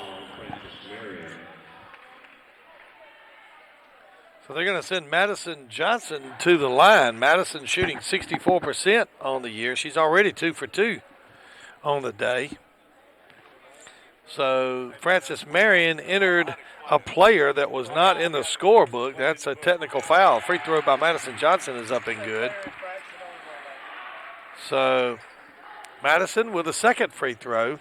So they're going to send Madison Johnson to the line. Madison shooting 64% on the year. She's already 2 for 2 on the day. So Francis Marion entered a player that was not in the scorebook. That's a technical foul. Free throw by Madison Johnson is up and good. So Madison with a second free throw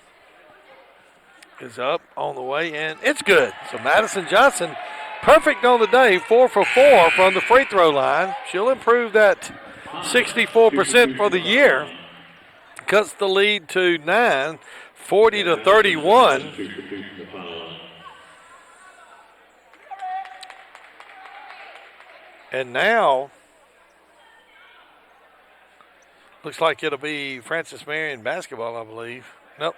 is up on the way, and it's good. So Madison Johnson, perfect on the day, 4 for 4 from the free throw line. She'll improve that 64% for the year. Cuts the lead to 9, 40-31. And now, looks like it'll be Francis Marion basketball, I believe. Nope,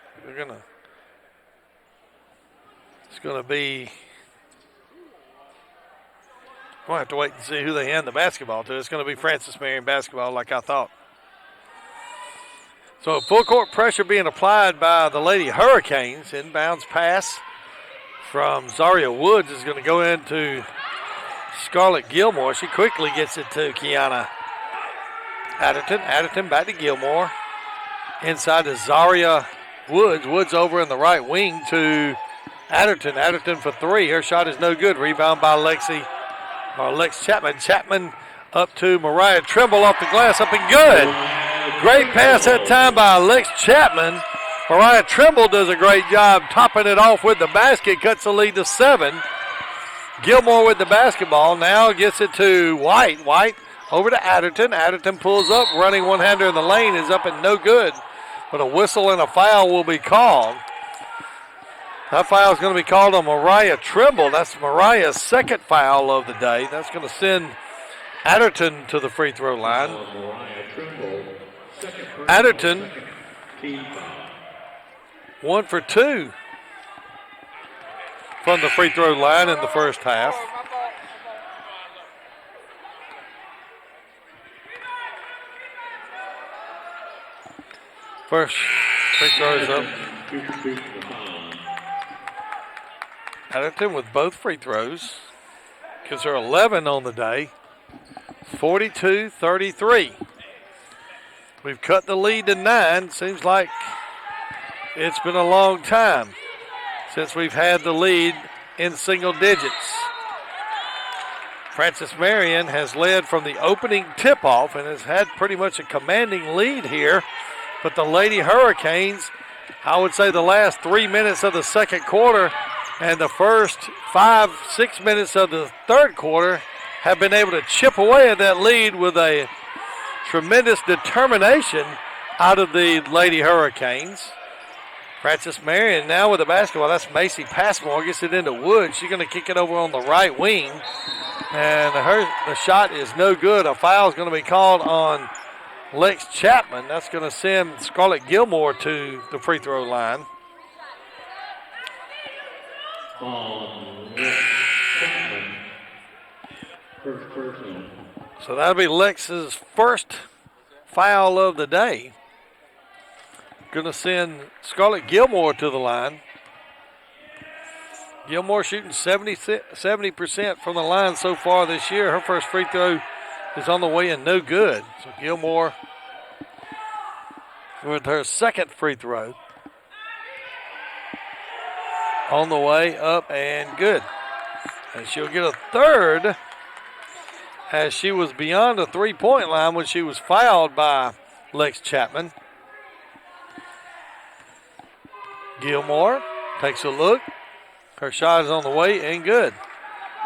it's gonna be, we'll have to wait and see who they hand the basketball to. It's gonna be Francis Marion basketball like I thought. So full court pressure being applied by the Lady Hurricanes. Inbounds pass from Zaria Woods is going to go into Scarlett Gilmore. She quickly gets it to Kiana Adderton. Adderton back to Gilmore. Inside to Zaria Woods. Woods over in the right wing to Adderton. Adderton for 3. Her shot is no good. Rebound by Lex Chapman. Chapman up to Mariah Trimble off the glass. Up and good. Great pass that time by Lex Chapman. Mariah Trimble does a great job topping it off with the basket. Cuts the lead to 7. Gilmore with the basketball. Now gets it to White. White over to Adderton. Adderton pulls up. Running one-hander in the lane is up and no good. But a whistle and a foul will be called. That foul is going to be called on Mariah Trimble. That's Mariah's second foul of the day. That's going to send Adderton to the free throw line. Adderton, 1 for 2 from the free throw line in the first half. First free throw is up. Adderton with both free throws. Gives her 11 on the day. 42-33. We've cut the lead to 9. Seems like it's been a long time since we've had the lead in single digits. Francis Marion has led from the opening tip-off and has had pretty much a commanding lead here. But the Lady Hurricanes, I would say the last 3 minutes of the second quarter and the first 5-6 minutes of the third quarter have been able to chip away at that lead with a tremendous determination out of the Lady Hurricanes. Francis Marion now with the basketball. That's Macy Passmore. Gets it into Wood. She's going to kick it over on the right wing. And the shot is no good. A foul is going to be called on Lex Chapman. That's going to send Scarlett Gilmore to the free throw line. So that'll be Lex's first foul of the day. Going to send Scarlett Gilmore to the line. Gilmore shooting 70% from the line so far this year. Her first free throw is on the way and no good. So Gilmore with her second free throw. On the way up and good. And she'll get a third as she was beyond the three-point line when she was fouled by Lex Chapman. Gilmore takes a look, Her shot is on the way and good.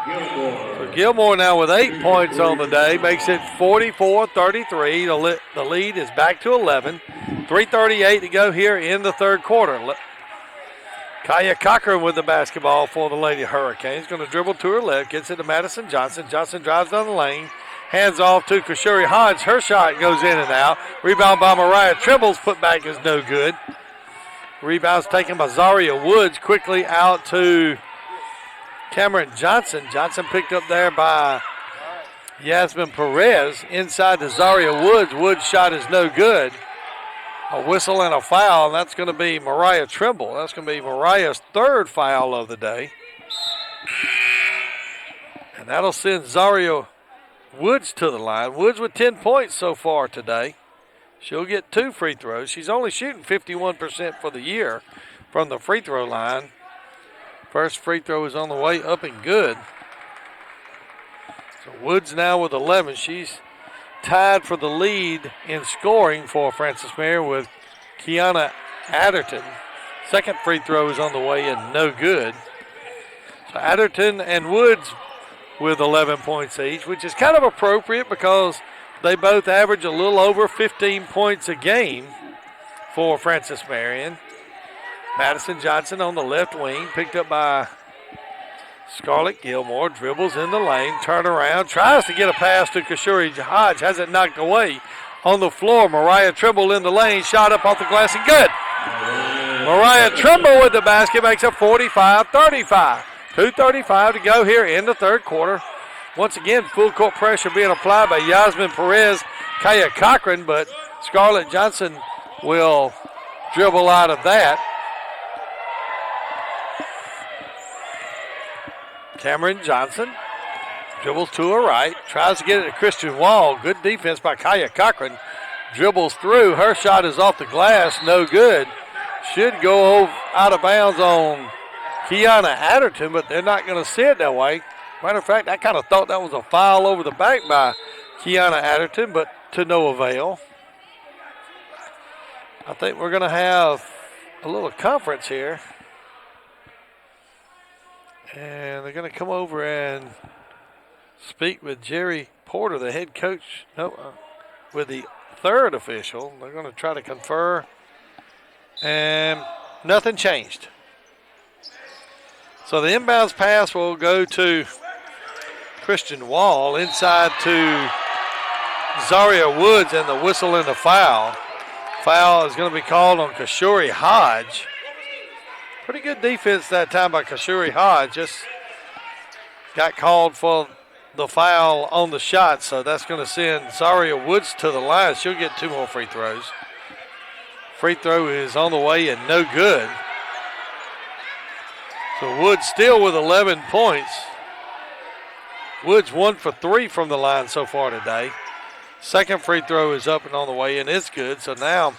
Gilmore. So Gilmore now with 8 points on the day, makes it 44-33. The lead is back to 11. 3:38 to go here in the third quarter. Kaya Cochran with the basketball for the Lady Hurricanes. Going to dribble to her left, gets it to Madison Johnson. Johnson drives down the lane, hands off to Kashuri Hodge. Her shot goes in and out. Rebound by Mariah Trimble's put back is no good. Rebound's taken by Zaria Woods, quickly out to Cameron Johnson. Johnson picked up there by Yasmin Perez. Inside to Zaria Woods. Woods' shot is no good. A whistle and a foul, and that's going to be Mariah Trimble. That's going to be Mariah's third foul of the day. And that'll send Zaria Woods to the line. Woods with 10 points so far today. She'll get 2 free throws. She's only shooting 51% for the year from the free throw line. First free throw is on the way up and good. So Woods now with 11. She's tied for the lead in scoring for Francis Marion with Kiana Adderton. Second free throw is on the way and no good. So Adderton and Woods with 11 points each, which is kind of appropriate because they both average a little over 15 points a game for Francis Marion. Madison Johnson on the left wing, picked up by Scarlett Gilmore, dribbles in the lane, turn around, tries to get a pass to Kashuri Hodge, has it knocked away on the floor. Mariah Trimble in the lane, shot up off the glass and good. Mariah Trimble with the basket makes it 45-35. 2:35 to go here in the third quarter. Once again, full court pressure being applied by Yasmin Perez, Kaya Cochran, but Scarlett Johnson will dribble out of that. Cameron Johnson dribbles to her right, tries to get it to Christian Wall. Good defense by Kaya Cochran. Dribbles through. Her shot is off the glass, no good. Should go out of bounds on Kiana Adderton, but they're not going to see it that way. Matter of fact, I kind of thought that was a foul over the back by Kiana Adderton, but to no avail. I think we're going to have a little conference here. And they're going to come over and speak with Jerry Porter, the head coach, with the third official. They're going to try to confer, and nothing changed. So the inbounds pass will go to Christian Wall, inside to Zaria Woods, and the whistle and the foul. Foul is going to be called on Kashuri Hodge. Pretty good defense that time by Kashuri Hodge. Just got called for the foul on the shot, so that's going to send Zaria Woods to the line. She'll get 2 more free throws. Free throw is on the way and no good. So Woods still with 11 points. Woods 1 for 3 from the line so far today. Second free throw is up and on the way, and it's good. So now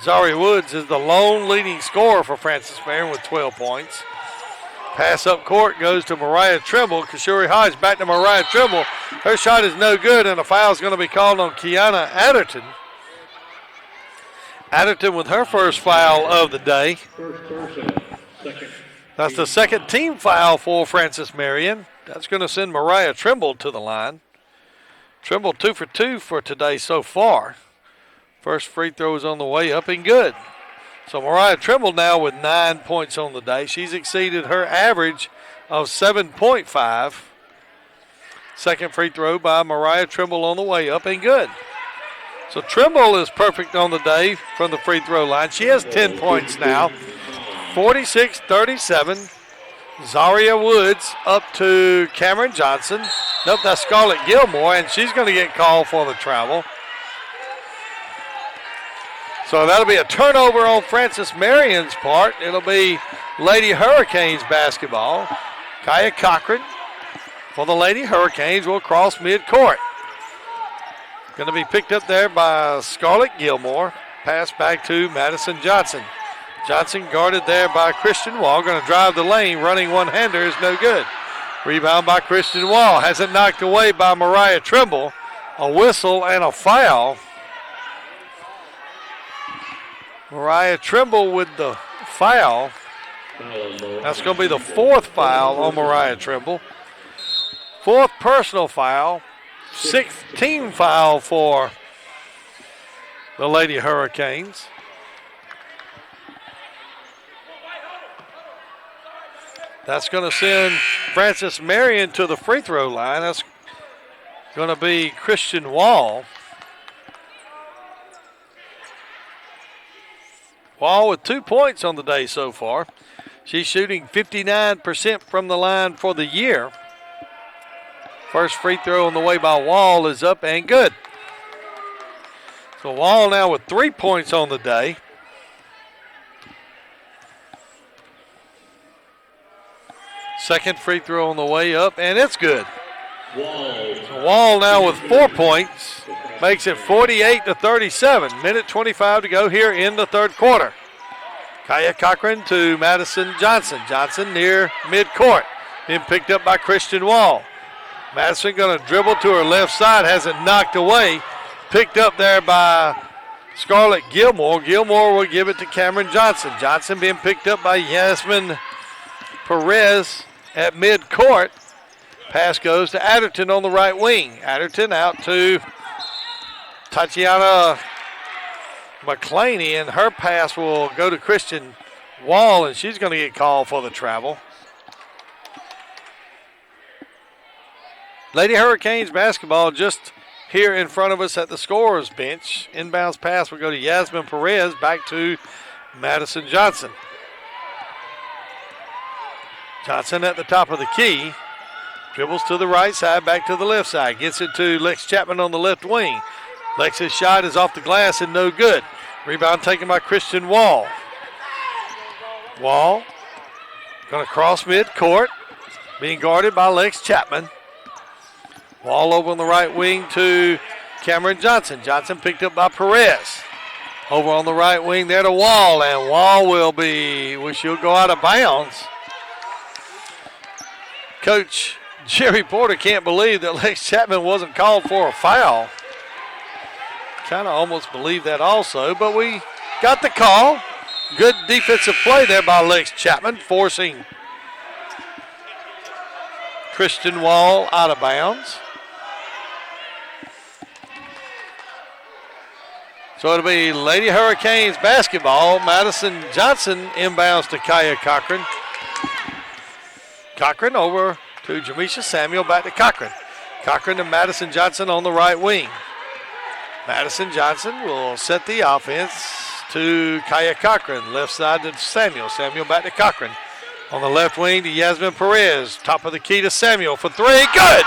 Zaria Woods is the lone leading scorer for Francis Marion with 12 points. Pass up court goes to Mariah Trimble. Kashuri Hodge back to Mariah Trimble. Her shot is no good, and a foul is going to be called on Kiana Adderton. Adderton with her first foul of the day. That's the second team foul for Francis Marion. That's going to send Mariah Trimble to the line. Trimble 2 for 2 for today so far. First free throw is on the way up and good. So Mariah Trimble now with 9 points on the day. She's exceeded her average of 7.5. Second free throw by Mariah Trimble on the way up and good. So Trimble is perfect on the day from the free throw line. She has 10 points now. 46-37. Zaria Woods up to Cameron Johnson. Nope, that's Scarlett Gilmore, and she's going to get called for the travel. So that'll be a turnover on Francis Marion's part. It'll be Lady Hurricanes basketball. Kaya Cochran for the Lady Hurricanes will cross midcourt. Going to be picked up there by Scarlett Gilmore. Pass back to Madison Johnson. Johnson guarded there by Christian Wall. Going to drive the lane. Running one-hander is no good. Rebound by Christian Wall. Has it knocked away by Mariah Trimble. A whistle and a foul. Mariah Trimble with the foul. That's going to be the fourth foul on Mariah Trimble. Fourth personal foul. Sixth team foul for the Lady Hurricanes. That's going to send Francis Marion to the free throw line. That's going to be Christian Wall. Wall with 2 points on the day so far. She's shooting 59% from the line for the year. First free throw on the way by Wall is up and good. So Wall now with 3 points on the day. Second free throw on the way up, and it's good. So Wall now with 4 points, makes it 48-37. Minute 25 to go here in the third quarter. Kaya Cochran to Madison Johnson. Johnson near midcourt, then picked up by Christian Wall. Madison going to dribble to her left side, has it knocked away. Picked up there by Scarlett Gilmore. Gilmore will give it to Cameron Johnson. Johnson being picked up by Yasmin Perez at midcourt. Pass goes to Adderton on the right wing. Adderton out to Tatiana McClaney, and her pass will go to Christian Wall, and she's going to get called for the travel. Lady Hurricanes basketball just here in front of us at the scorer's bench. Inbounds pass will go to Yasmin Perez, back to Madison Johnson. Johnson at the top of the key. Dribbles to the right side, back to the left side. Gets it to Lex Chapman on the left wing. Lex's shot is off the glass and no good. Rebound taken by Christian Wall. Wall going to cross midcourt. Being guarded by Lex Chapman. Wall over on the right wing to Cameron Johnson. Johnson picked up by Perez. Over on the right wing there to Wall, and Wall she'll go out of bounds. Coach Jerry Porter can't believe that Lex Chapman wasn't called for a foul. Kind of almost believe that also, but we got the call. Good defensive play there by Lex Chapman, forcing Christian Wall out of bounds. So it'll be Lady Hurricanes basketball. Madison Johnson inbounds to Kaya Cochran. Cochran over to Jamisha Samuel, back to Cochran. Cochran and Madison Johnson on the right wing. Madison Johnson will set the offense to Kaya Cochran. Left side to Samuel. Samuel back to Cochran. On the left wing to Yasmin Perez. Top of the key to Samuel for three. Good!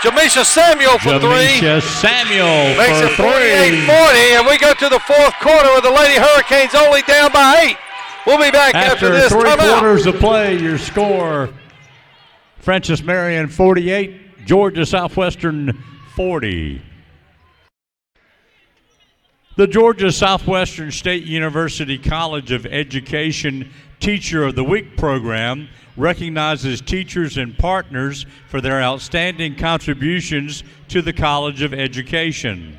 Jamisha Samuel for three. Jamisha Samuel makes for it 48-40, three. and we go to the fourth quarter with the Lady Hurricanes only down by 8. We'll be back after this three timeout. quarters of play, your score, Francis Marion 48, Georgia Southwestern 40. The Georgia Southwestern State University College of Education Teacher of the Week program recognizes teachers and partners for their outstanding contributions to the College of Education.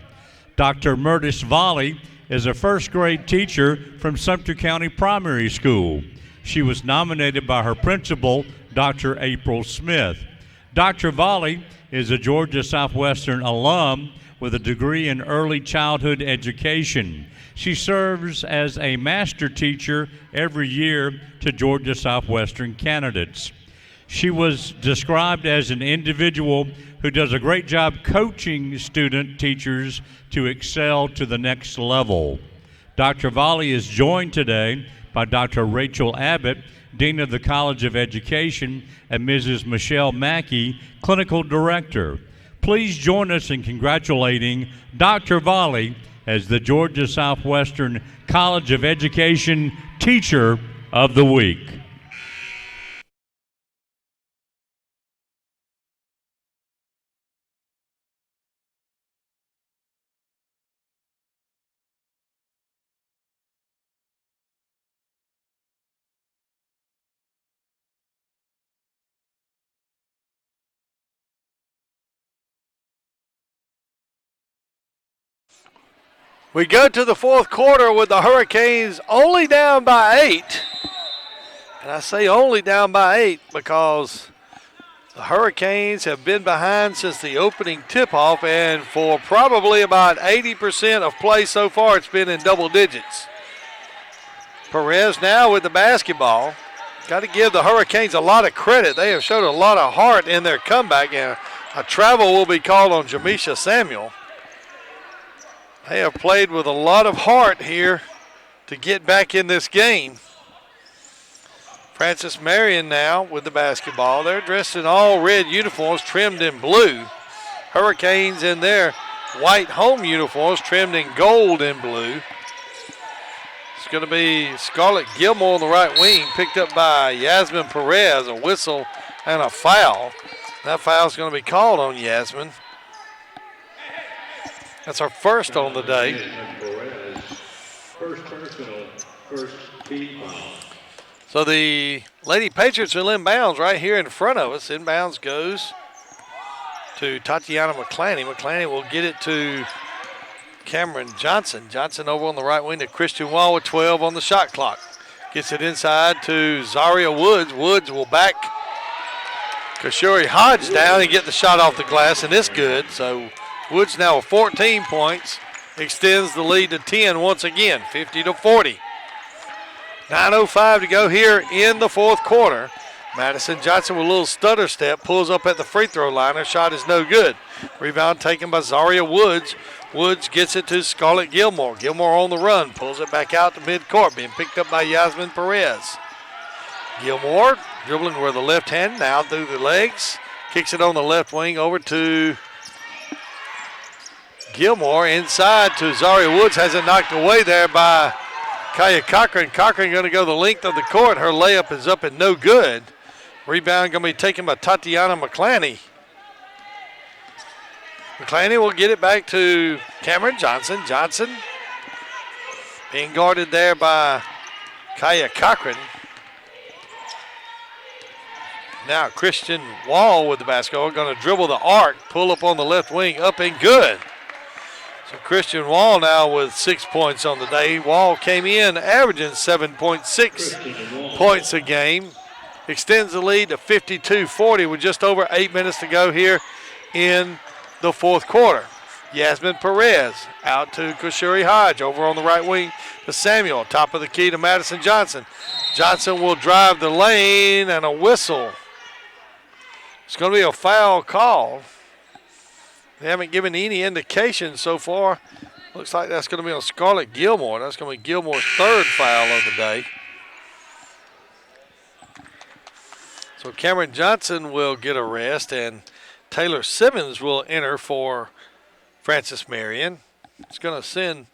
Dr. Murtis Volley is a first grade teacher from Sumter County Primary School. She was nominated by her principal, Dr. April Smith. Dr. Volley is a Georgia Southwestern alum with a degree in early childhood education. She serves as a master teacher every year to Georgia Southwestern candidates. She was described as an individual who does a great job coaching student teachers to excel to the next level. Dr. Volley is joined today by Dr. Rachel Abbott, Dean of the College of Education, and Mrs. Michelle Mackey, Clinical Director. Please join us in congratulating Dr. Volley as the Georgia Southwestern College of Education Teacher of the Week. We go to the fourth quarter with the Hurricanes only down by 8. And I say only down by 8 because the Hurricanes have been behind since the opening tip-off, and for probably about 80% of play so far, it's been in double digits. Perez now with the basketball. Got to give the Hurricanes a lot of credit. They have showed a lot of heart in their comeback, and a travel will be called on Jamisha Samuel. They have played with a lot of heart here to get back in this game. Francis Marion now with the basketball. They're dressed in all red uniforms trimmed in blue. Hurricanes in their white home uniforms trimmed in gold and blue. It's going to be Scarlett Gilmore on the right wing, picked up by Yasmin Perez. A whistle and a foul. That foul is going to be called on Yasmin. That's our first on the day. First personal, first team foul. So the Lady Patriots will inbounds right here in front of us. Inbounds goes to Tatiana McClaney. McClaney will get it to Cameron Johnson. Johnson over on the right wing to Christian Wall with 12 on the shot clock. Gets it inside to Zaria Woods. Woods will back Kashuri Hodge down and get the shot off the glass, and it's good. So Woods now with 14 points. Extends the lead to 10 once again, 50-40. 9:05 to go here in the fourth quarter. Madison Johnson with a little stutter step, pulls up at the free throw line. Her shot is no good. Rebound taken by Zaria Woods. Woods gets it to Scarlett Gilmore. Gilmore on the run, pulls it back out to midcourt, being picked up by Yasmin Perez. Gilmore dribbling with the left hand, now through the legs. Kicks it on the left wing over to Gilmore. Inside to Zaria Woods. Has it knocked away there by Kaya Cochran. Cochran going to go the length of the court. Her layup is up and no good. Rebound going to be taken by Tatiana McClaney. McClaney will get it back to Cameron Johnson. Johnson being guarded there by Kaya Cochran. Now Christian Wall with the basketball. Going to dribble the arc. Pull up on the left wing. Up and good. So Christian Wall now with 6 points on the day. Wall came in averaging 7.6 points a game. Extends the lead to 52-40 with just over 8 minutes to go here in the fourth quarter. Yasmin Perez out to Kashuri Hodge over on the right wing to Samuel. Top of the key to Madison Johnson. Johnson will drive the lane and a whistle. It's going to be a foul call. They haven't given any indication so far. Looks like that's going to be on Scarlett Gilmore. That's going to be Gilmore's third foul of the day. So Cameron Johnson will get a rest, and Taylor Simmons will enter for Francis Marion. It's going to send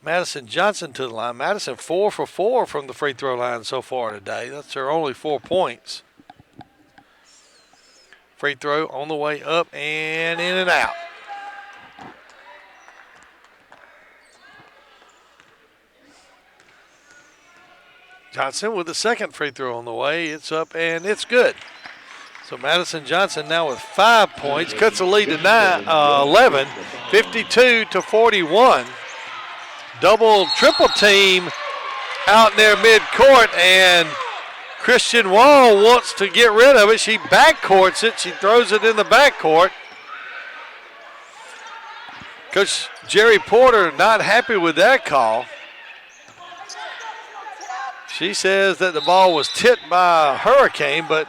Madison Johnson to the line. Madison 4 for 4 from the free throw line so far today. That's her only 4 points. Free throw on the way up and in and out. Johnson with the second free throw on the way. It's up and it's good. So Madison Johnson now with 5 points. Cuts the lead to 11, 52-41. Double, triple team out in their midcourt, and Christian Wall wants to get rid of it. She backcourts it. She throws it in the backcourt. Coach Jerry Porter not happy with that call. She says that the ball was tipped by a Hurricane, but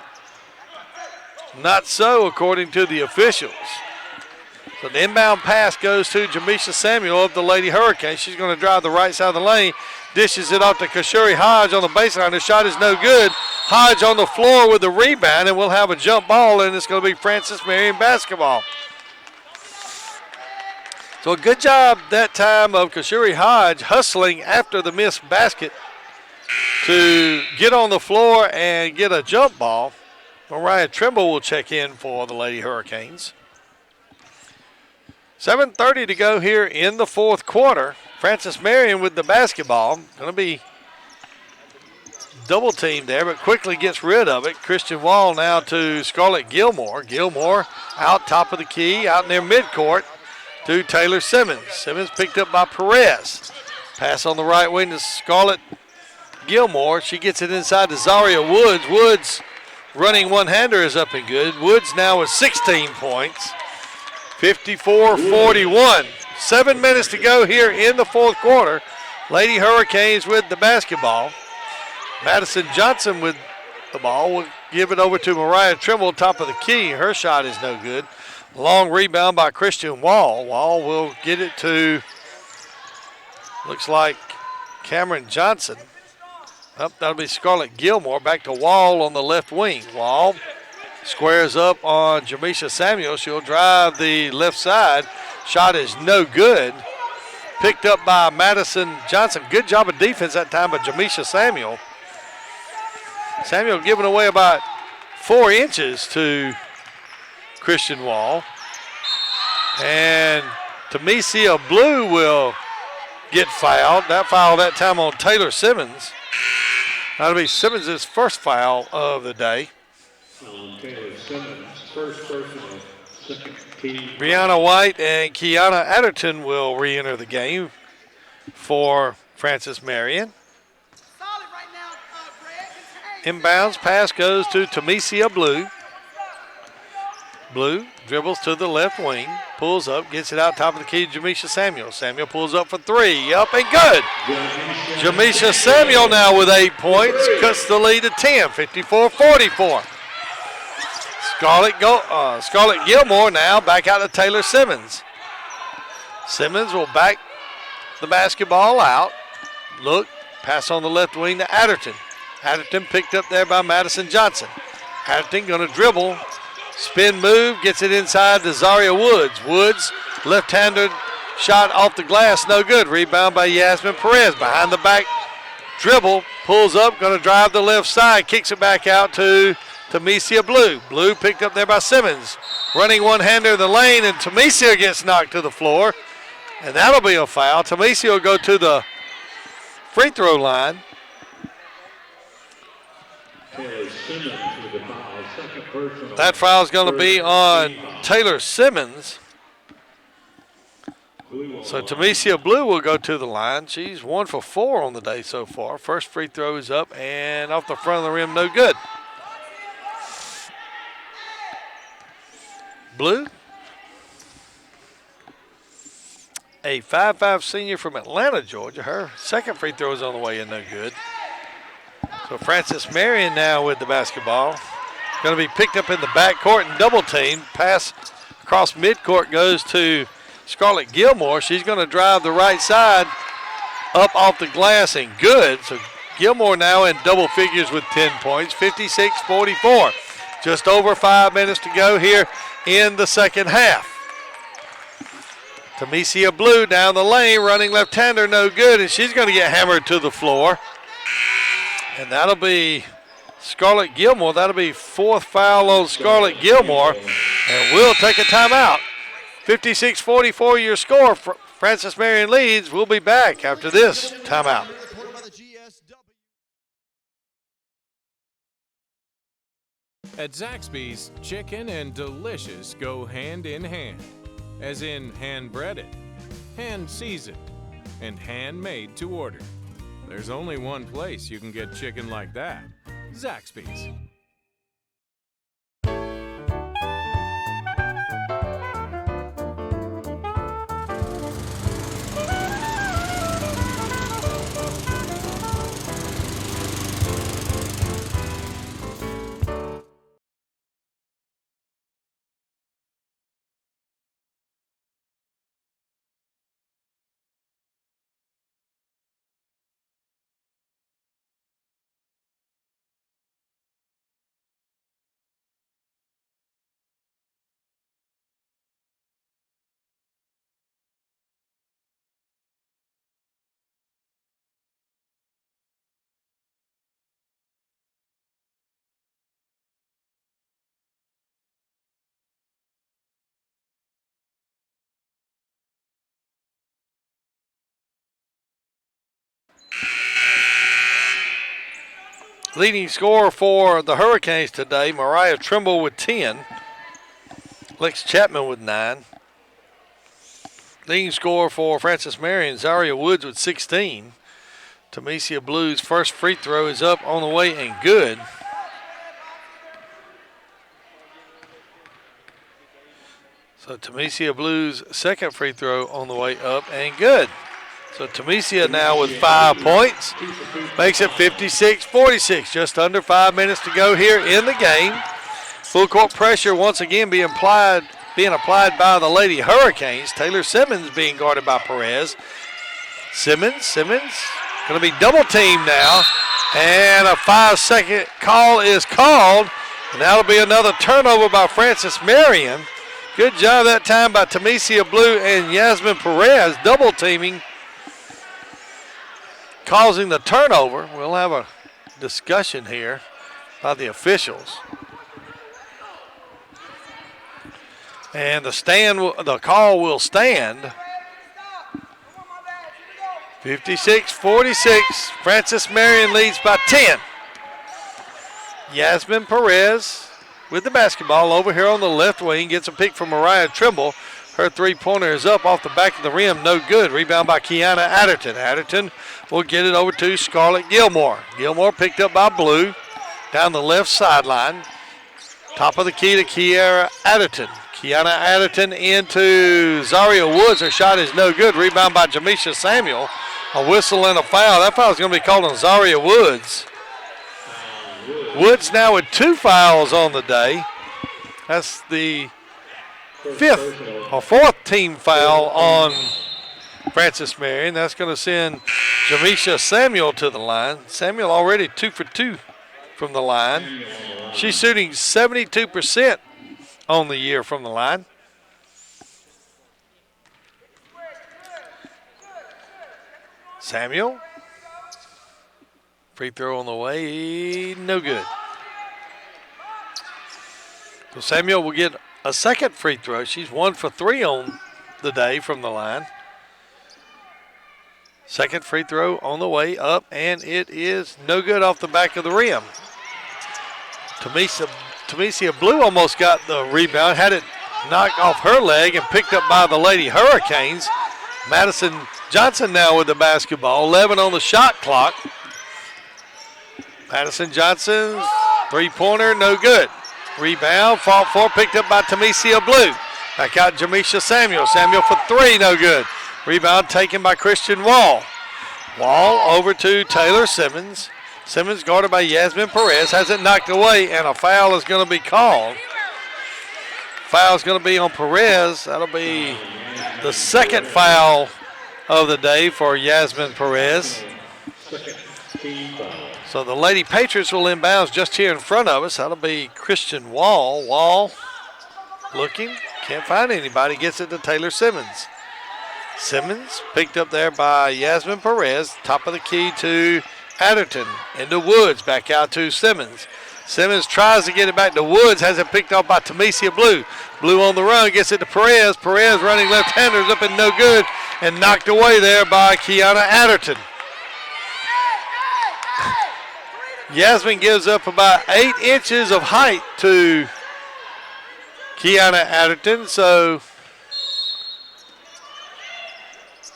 not so according to the officials. So the inbound pass goes to Jamisha Samuel of the Lady Hurricanes. She's going to drive the right side of the lane. Dishes it off to Kashuri Hodge on the baseline. The shot is no good. Hodge on the floor with the rebound, and we'll have a jump ball, and it's going to be Francis Marion basketball. So a good job that time of Kashuri Hodge hustling after the missed basket to get on the floor and get a jump ball. Mariah Trimble will check in for the Lady Hurricanes. 7:30 to go here in the fourth quarter. Francis Marion with the basketball. Going to be double teamed there, but quickly gets rid of it. Christian Wall now to Scarlett Gilmore. Gilmore out top of the key, out in their midcourt to Taylor Simmons. Simmons picked up by Perez. Pass on the right wing to Scarlett Gilmore. She gets it inside to Zaria Woods. Woods running one-hander is up and good. Woods now with 16 points. 54-41. 7 minutes to go here in the fourth quarter. Lady Hurricanes with the basketball. Madison Johnson with the ball. Will give it over to Mariah Trimble, top of the key. Her shot is no good. Long rebound by Christian Wall. Wall will get it to, looks like Cameron Johnson. That'll be Scarlett Gilmore. Back to Wall on the left wing. Wall squares up on Jamisha Samuel. She'll drive the left side. Shot is no good. Picked up by Madison Johnson. Good job of defense that time by Jamisha Samuel. Samuel giving away about 4 inches to Christian Wall. And Tamesia Blue will get fouled. That foul that time on Taylor Simmons. That'll be Simmons' first foul of the day. Taylor Simmons, first personal, second team. Brianna White and Kiana Adderton will re-enter the game for Francis Marion. Inbounds pass goes to Tamesia Blue. Blue dribbles to the left wing, pulls up, gets it out top of the key to Jamisha Samuel. Samuel pulls up for 3, up and good. Jamisha Samuel now with 8 points, cuts the lead to 10, 54-44. Scarlett Gilmore now back out to Taylor Simmons. Simmons will back the basketball out. Look, pass on the left wing to Adderton. Adderton picked up there by Madison Johnson. Adderton going to dribble. Spin move, gets it inside to Zaria Woods. Woods, left-handed shot off the glass, no good. Rebound by Yasmin Perez. Behind the back dribble, pulls up, going to drive the left side, kicks it back out to Tamesia Blue. Blue picked up there by Simmons. Running one-hander in the lane, and Tamesia gets knocked to the floor. And that'll be a foul. Tamesia will go to the free throw line. Taylor Simmons with the foul, second personal. That foul is going to be on Taylor Simmons. So Tamesia Blue will go to the line. She's 1 for 4 on the day so far. First free throw is up and off the front of the rim, no good. Blue, a 5'5" senior from Atlanta, Georgia. Her second free throw is on the way in, no good. So Francis Marion now with the basketball. Going to be picked up in the backcourt and double teamed. Pass across midcourt goes to Scarlett Gilmore. She's going to drive the right side up off the glass and good. So Gilmore now in double figures with 10 points, 56-44. Just over 5 minutes to go here in the second half. Tamesia Blue down the lane, running left-hander, no good, and she's going to get hammered to the floor. And that'll be Scarlett Gilmore. That'll be 4th foul on Scarlett Gilmore. And we'll take a timeout. 56-44 your score. Francis Marion leads. We'll be back after this timeout. At Zaxby's, chicken and delicious go hand in hand. As in hand-breaded, hand-seasoned, and handmade to order. There's only one place you can get chicken like that. Zaxby's. Leading scorer for the Hurricanes today, Mariah Trimble with 10. Lex Chapman with 9. Leading scorer for Francis Marion, Zaria Woods with 16. Temesia Blue's first free throw is up, on the way, and good. So Temesia Blue's second free throw on the way up and good. So Temesia now with 5 points, makes it 56-46. Just under 5 minutes to go here in the game. Full court pressure once again being applied by the Lady Hurricanes. Taylor Simmons being guarded by Perez. Simmons going to be double teamed now, and a 5-second call is called, and that'll be another turnover by Francis Marion. Good job that time by Temesia Blue and Yasmin Perez, double teaming, causing the turnover. We'll have a discussion here by the officials. And the call will stand. 56-46, Francis Marion leads by 10. Yasmin Perez with the basketball over here on the left wing, gets a pick from Mariah Trimble. Her three-pointer is up off the back of the rim, no good. Rebound by Kiana Adderton. Adderton will get it over to Scarlett Gilmore. Gilmore picked up by Blue down the left sideline. Top of the key to Kiara Adderton. Kiana Adderton into Zaria Woods. Her shot is no good. Rebound by Jamisha Samuel. A whistle and a foul. That foul is going to be called on Zaria Woods. Woods now with 2 fouls on the day. That's the fourth team foul on Francis Marion. That's going to send Jamisha Samuel to the line. Samuel already 2 for 2 from the line. She's shooting 72% on the year from the line. Samuel. Free throw on the way, no good. So Samuel will get a second free throw. She's 1 for 3 on the day from the line. Second free throw on the way up, and it is no good off the back of the rim. Temesia Blue almost got the rebound, had it knocked off her leg and picked up by the Lady Hurricanes. Madison Johnson now with the basketball, 11 on the shot clock. Madison Johnson's three-pointer, no good. Rebound, fought for, picked up by Temesia Blue. Back out Jamisha Samuel. Samuel for 3, no good. Rebound taken by Christian Wall. Wall over to Taylor Simmons. Simmons guarded by Yasmin Perez, has it knocked away, and a foul is going to be called. Foul is going to be on Perez. That'll be the second foul of the day for Yasmin Perez. So the Lady Patriots will inbounds just here in front of us. That'll be Christian Wall. Wall looking, can't find anybody, gets it to Taylor Simmons. Simmons picked up there by Yasmin Perez. Top of the key to Adderton. Into Woods, back out to Simmons. Simmons tries to get it back to Woods, has it picked up by Temesia Blue. Blue on the run, gets it to Perez. Perez running left-handers up and no good, and knocked away there by Kiana Adderton. Yasmin gives up about 8 inches of height to Kiana Adderton, so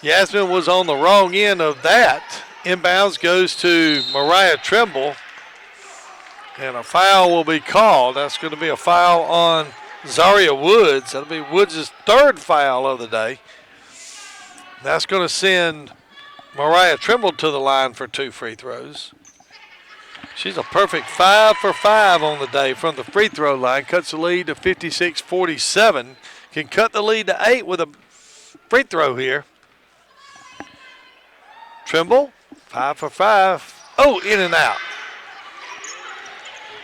Yasmin was on the wrong end of that. Inbounds goes to Mariah Trimble, and a foul will be called. That's going to be a foul on Zaria Woods. That'll be Woods' 3rd foul of the day. That's going to send Mariah Trimble to the line for 2 free throws. She's a perfect 5 for 5 on the day from the free throw line. Cuts the lead to 56-47. Can cut the lead to 8 with a free throw here. Trimble, 5 for 5. Oh, in and out.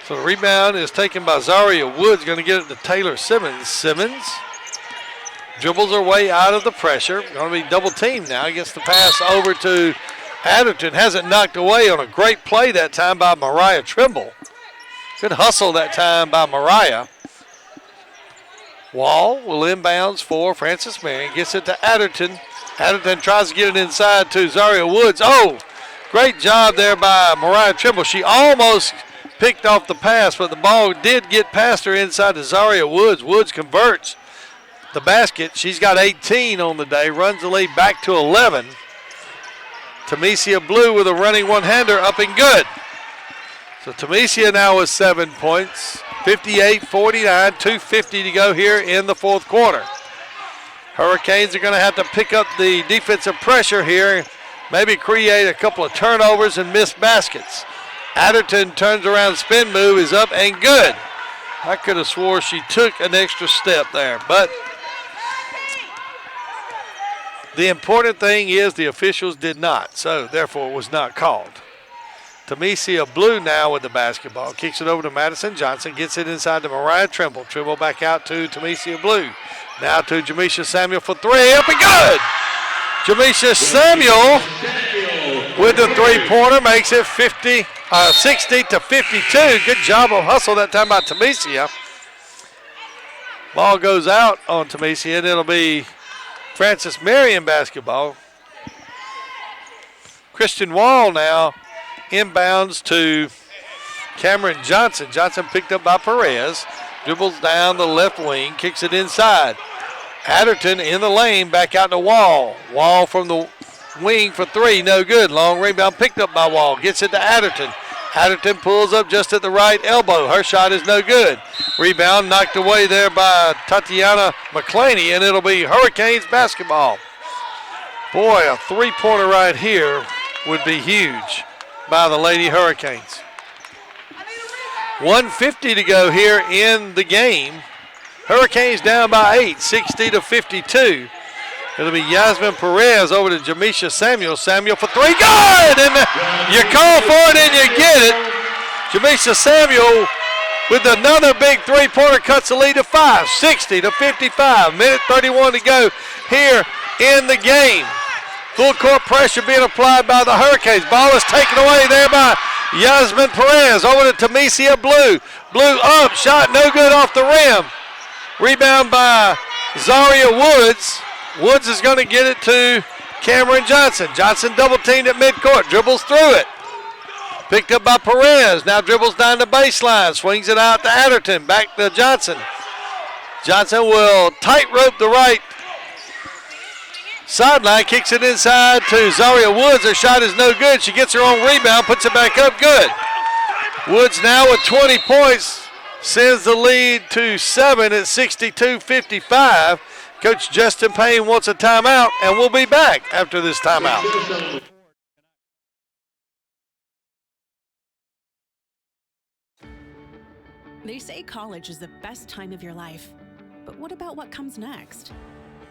So the rebound is taken by Zaria Woods. Going to get it to Taylor Simmons. Simmons dribbles her way out of the pressure. Going to be double teamed now. Gets the pass over to Adderton. Has it knocked away on a great play that time by Mariah Trimble. Good hustle that time by Mariah. Wall will inbounds for Francis Marion. Gets it to Adderton. Adderton tries to get it inside to Zaria Woods. Oh, great job there by Mariah Trimble. She almost picked off the pass, but the ball did get past her inside to Zaria Woods. Woods converts the basket. She's got 18 on the day, runs the lead back to 11. Temesia Blue with a running one-hander up and good. So Temesia now with 7 points, 58-49, 2:50 to go here in the fourth quarter. Hurricanes are going to have to pick up the defensive pressure here, maybe create a couple of turnovers and miss baskets. Adderton turns around, spin move is up and good. I could have swore she took an extra step there, but the important thing is the officials did not, so therefore it was not called. Temesia Blue now with the basketball. Kicks it over to Madison Johnson. Gets it inside to Mariah Trimble. Trimble back out to Temesia Blue. Now to Jamisha Samuel for three. Up and good! Jamisha Samuel with the three-pointer makes it 60-52. Good job of hustle that time by Temesia. Ball goes out on Temesia, and it'll be Francis Marion basketball. Christian Wall now inbounds to Cameron Johnson. Johnson picked up by Perez. Dribbles down the left wing, kicks it inside. Adderton in the lane, back out to Wall. Wall from the wing for three, no good. Long rebound picked up by Wall. Gets it to Adderton. Adderton pulls up just at the right elbow. Her shot is no good. Rebound knocked away there by Tatiana McClaney, and it'll be Hurricanes basketball. Boy, a three-pointer right here would be huge by the Lady Hurricanes. 1:50 to go here in the game. Hurricanes down by 8, 60-52. It'll be Yasmin Perez over to Jamisha Samuel. Samuel for three, good! And you call for it and you get it. Jamisha Samuel with another big three-pointer cuts the lead to 5, 60-55. Minute 31 to go here in the game. Full court pressure being applied by the Hurricanes. Ball is taken away there by Yasmin Perez. Over to Temesia Blue. Blue up, shot no good off the rim. Rebound by Zaria Woods. Woods is going to get it to Cameron Johnson. Johnson double teamed at midcourt, dribbles through it. Picked up by Perez, now dribbles down the baseline, swings it out to Adderton, back to Johnson. Johnson will tightrope the right sideline, kicks it inside to Zaria Woods. Her shot is no good. She gets her own rebound, puts it back up good. Woods now with 20 points, sends the lead to 7 at 62-55. Coach Justin Payne wants a timeout, and we'll be back after this timeout. They say college is the best time of your life, but what about what comes next?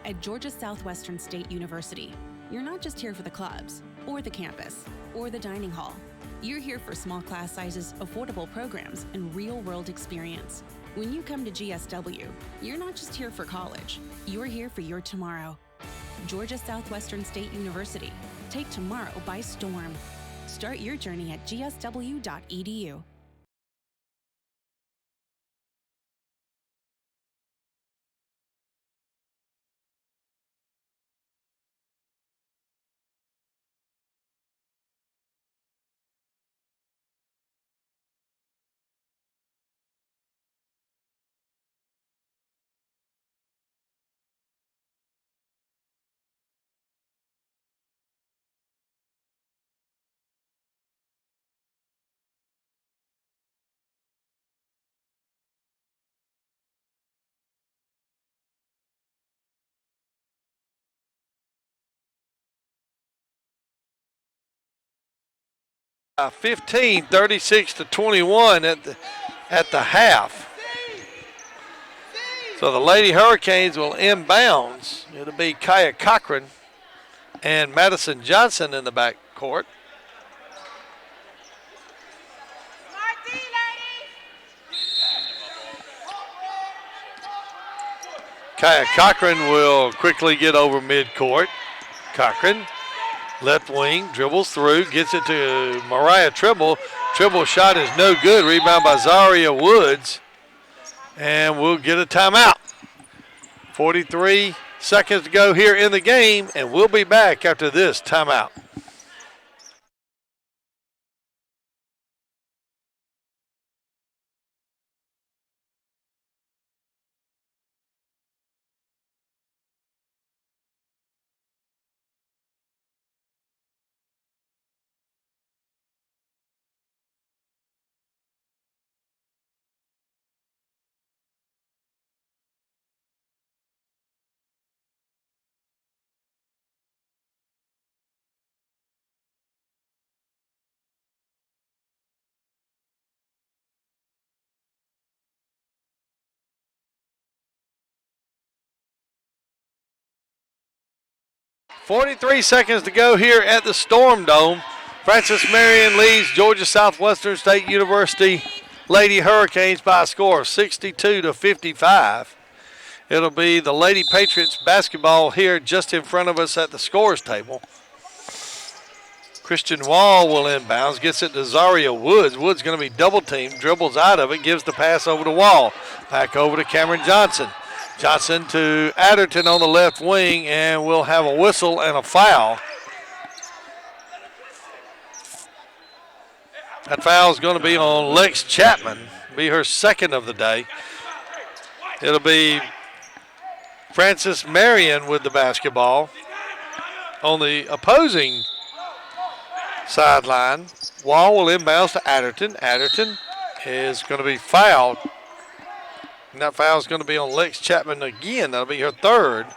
At Georgia Southwestern State University, you're not just here for the clubs, or the campus, or the dining hall. You're here for small class sizes, affordable programs, and real-world experience. When you come to GSW, you're not just here for college, you're here for your tomorrow. Georgia Southwestern State University. Take tomorrow by storm. Start your journey at gsw.edu. Uh, 15, 36-21 at the half. So the Lady Hurricanes will inbounds. It'll be Kaya Cochran and Madison Johnson in the back court. Kaya Cochran will quickly get over midcourt. Cochran, left wing, dribbles through, gets it to Mariah Trimble. Trimble shot is no good. Rebound by Zaria Woods. And we'll get a timeout. 43 seconds to go here in the game, and we'll be back after this timeout. 43 seconds to go here at the Storm Dome. Francis Marion leads Georgia Southwestern State University Lady Hurricanes by a score of 62-55. It'll be the Lady Patriots basketball here just in front of us at the scores table. Christian Wall will inbounds, gets it to Zaria Woods. Woods going to be double teamed, dribbles out of it, gives the pass over to Wall. Back over to Cameron Johnson. Johnson to Adderton on the left wing, and we'll have a whistle and a foul. That foul is going to be on Lex Chapman, be her second of the day. It'll be Francis Marion with the basketball on the opposing sideline. Wall will inbounds to Adderton. Adderton is going to be fouled. And that foul is going to be on Lex Chapman again. That'll be her third.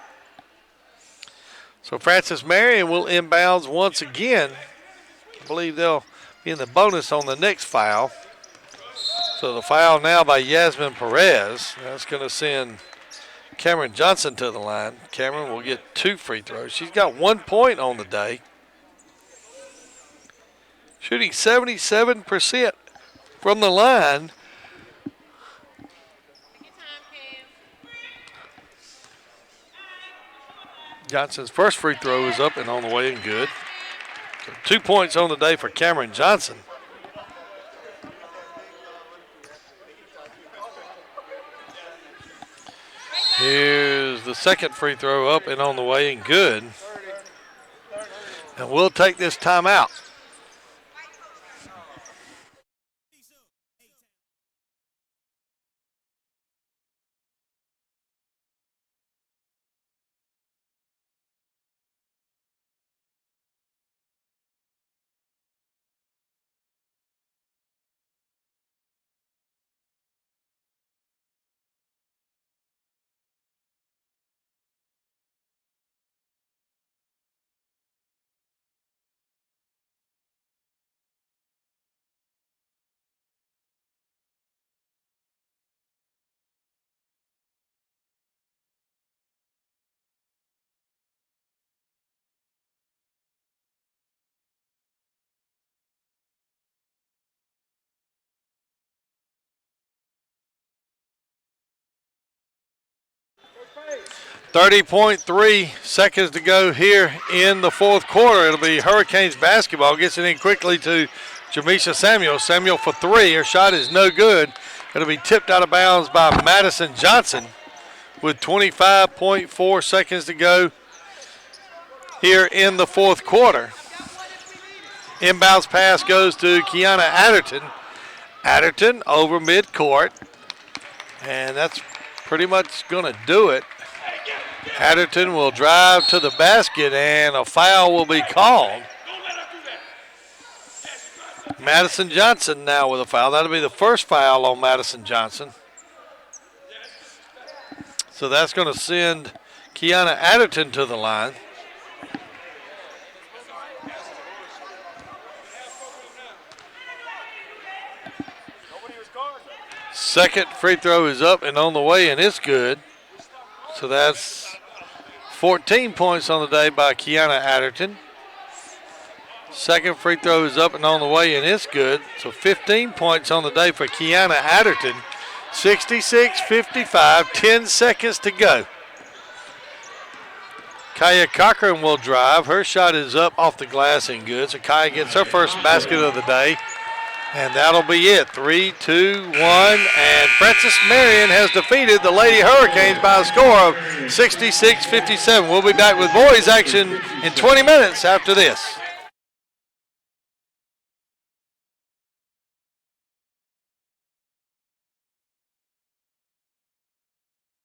So Francis Marion will inbounds once again. I believe they'll be in the bonus on the next foul. So the foul now by Yasmin Perez. That's going to send Cameron Johnson to the line. Cameron will get 2 free throws. She's got 1 point on the day. Shooting 77% from the line. Johnson's first free throw is up and on the way and good. So 2 points on the day for Cameron Johnson. Here's the second free throw up and on the way and good. And we'll take this timeout. .3 seconds to go here in the fourth quarter. It'll be Hurricanes basketball. Gets it in quickly to Jamisha Samuel. Samuel for 3. Her shot is no good. It'll be tipped out of bounds by Madison Johnson with 25.4 seconds to go here in the fourth quarter. Inbounds pass goes to Kiana Adderton. Adderton over midcourt. And that's pretty much going to do it. Adderton will drive to the basket, and a foul will be called. Madison Johnson now with a foul. That'll be the first foul on Madison Johnson. So that's going to send Kiana Adderton to the line. Second free throw is up and on the way, and it's good. So that's 14 points on the day by Kiana Adderton. Second free throw is up and on the way, and it's good. So 15 points on the day for Kiana Adderton. 66-55, 10 seconds to go. Kaya Cochran will drive. Her shot is up off the glass and good. So Kaya gets her first basket of the day. And that'll be it. 3, 2, 1. And Francis Marion has defeated the Lady Hurricanes by a score of 66-57. We'll be back with boys action in 20 minutes after this.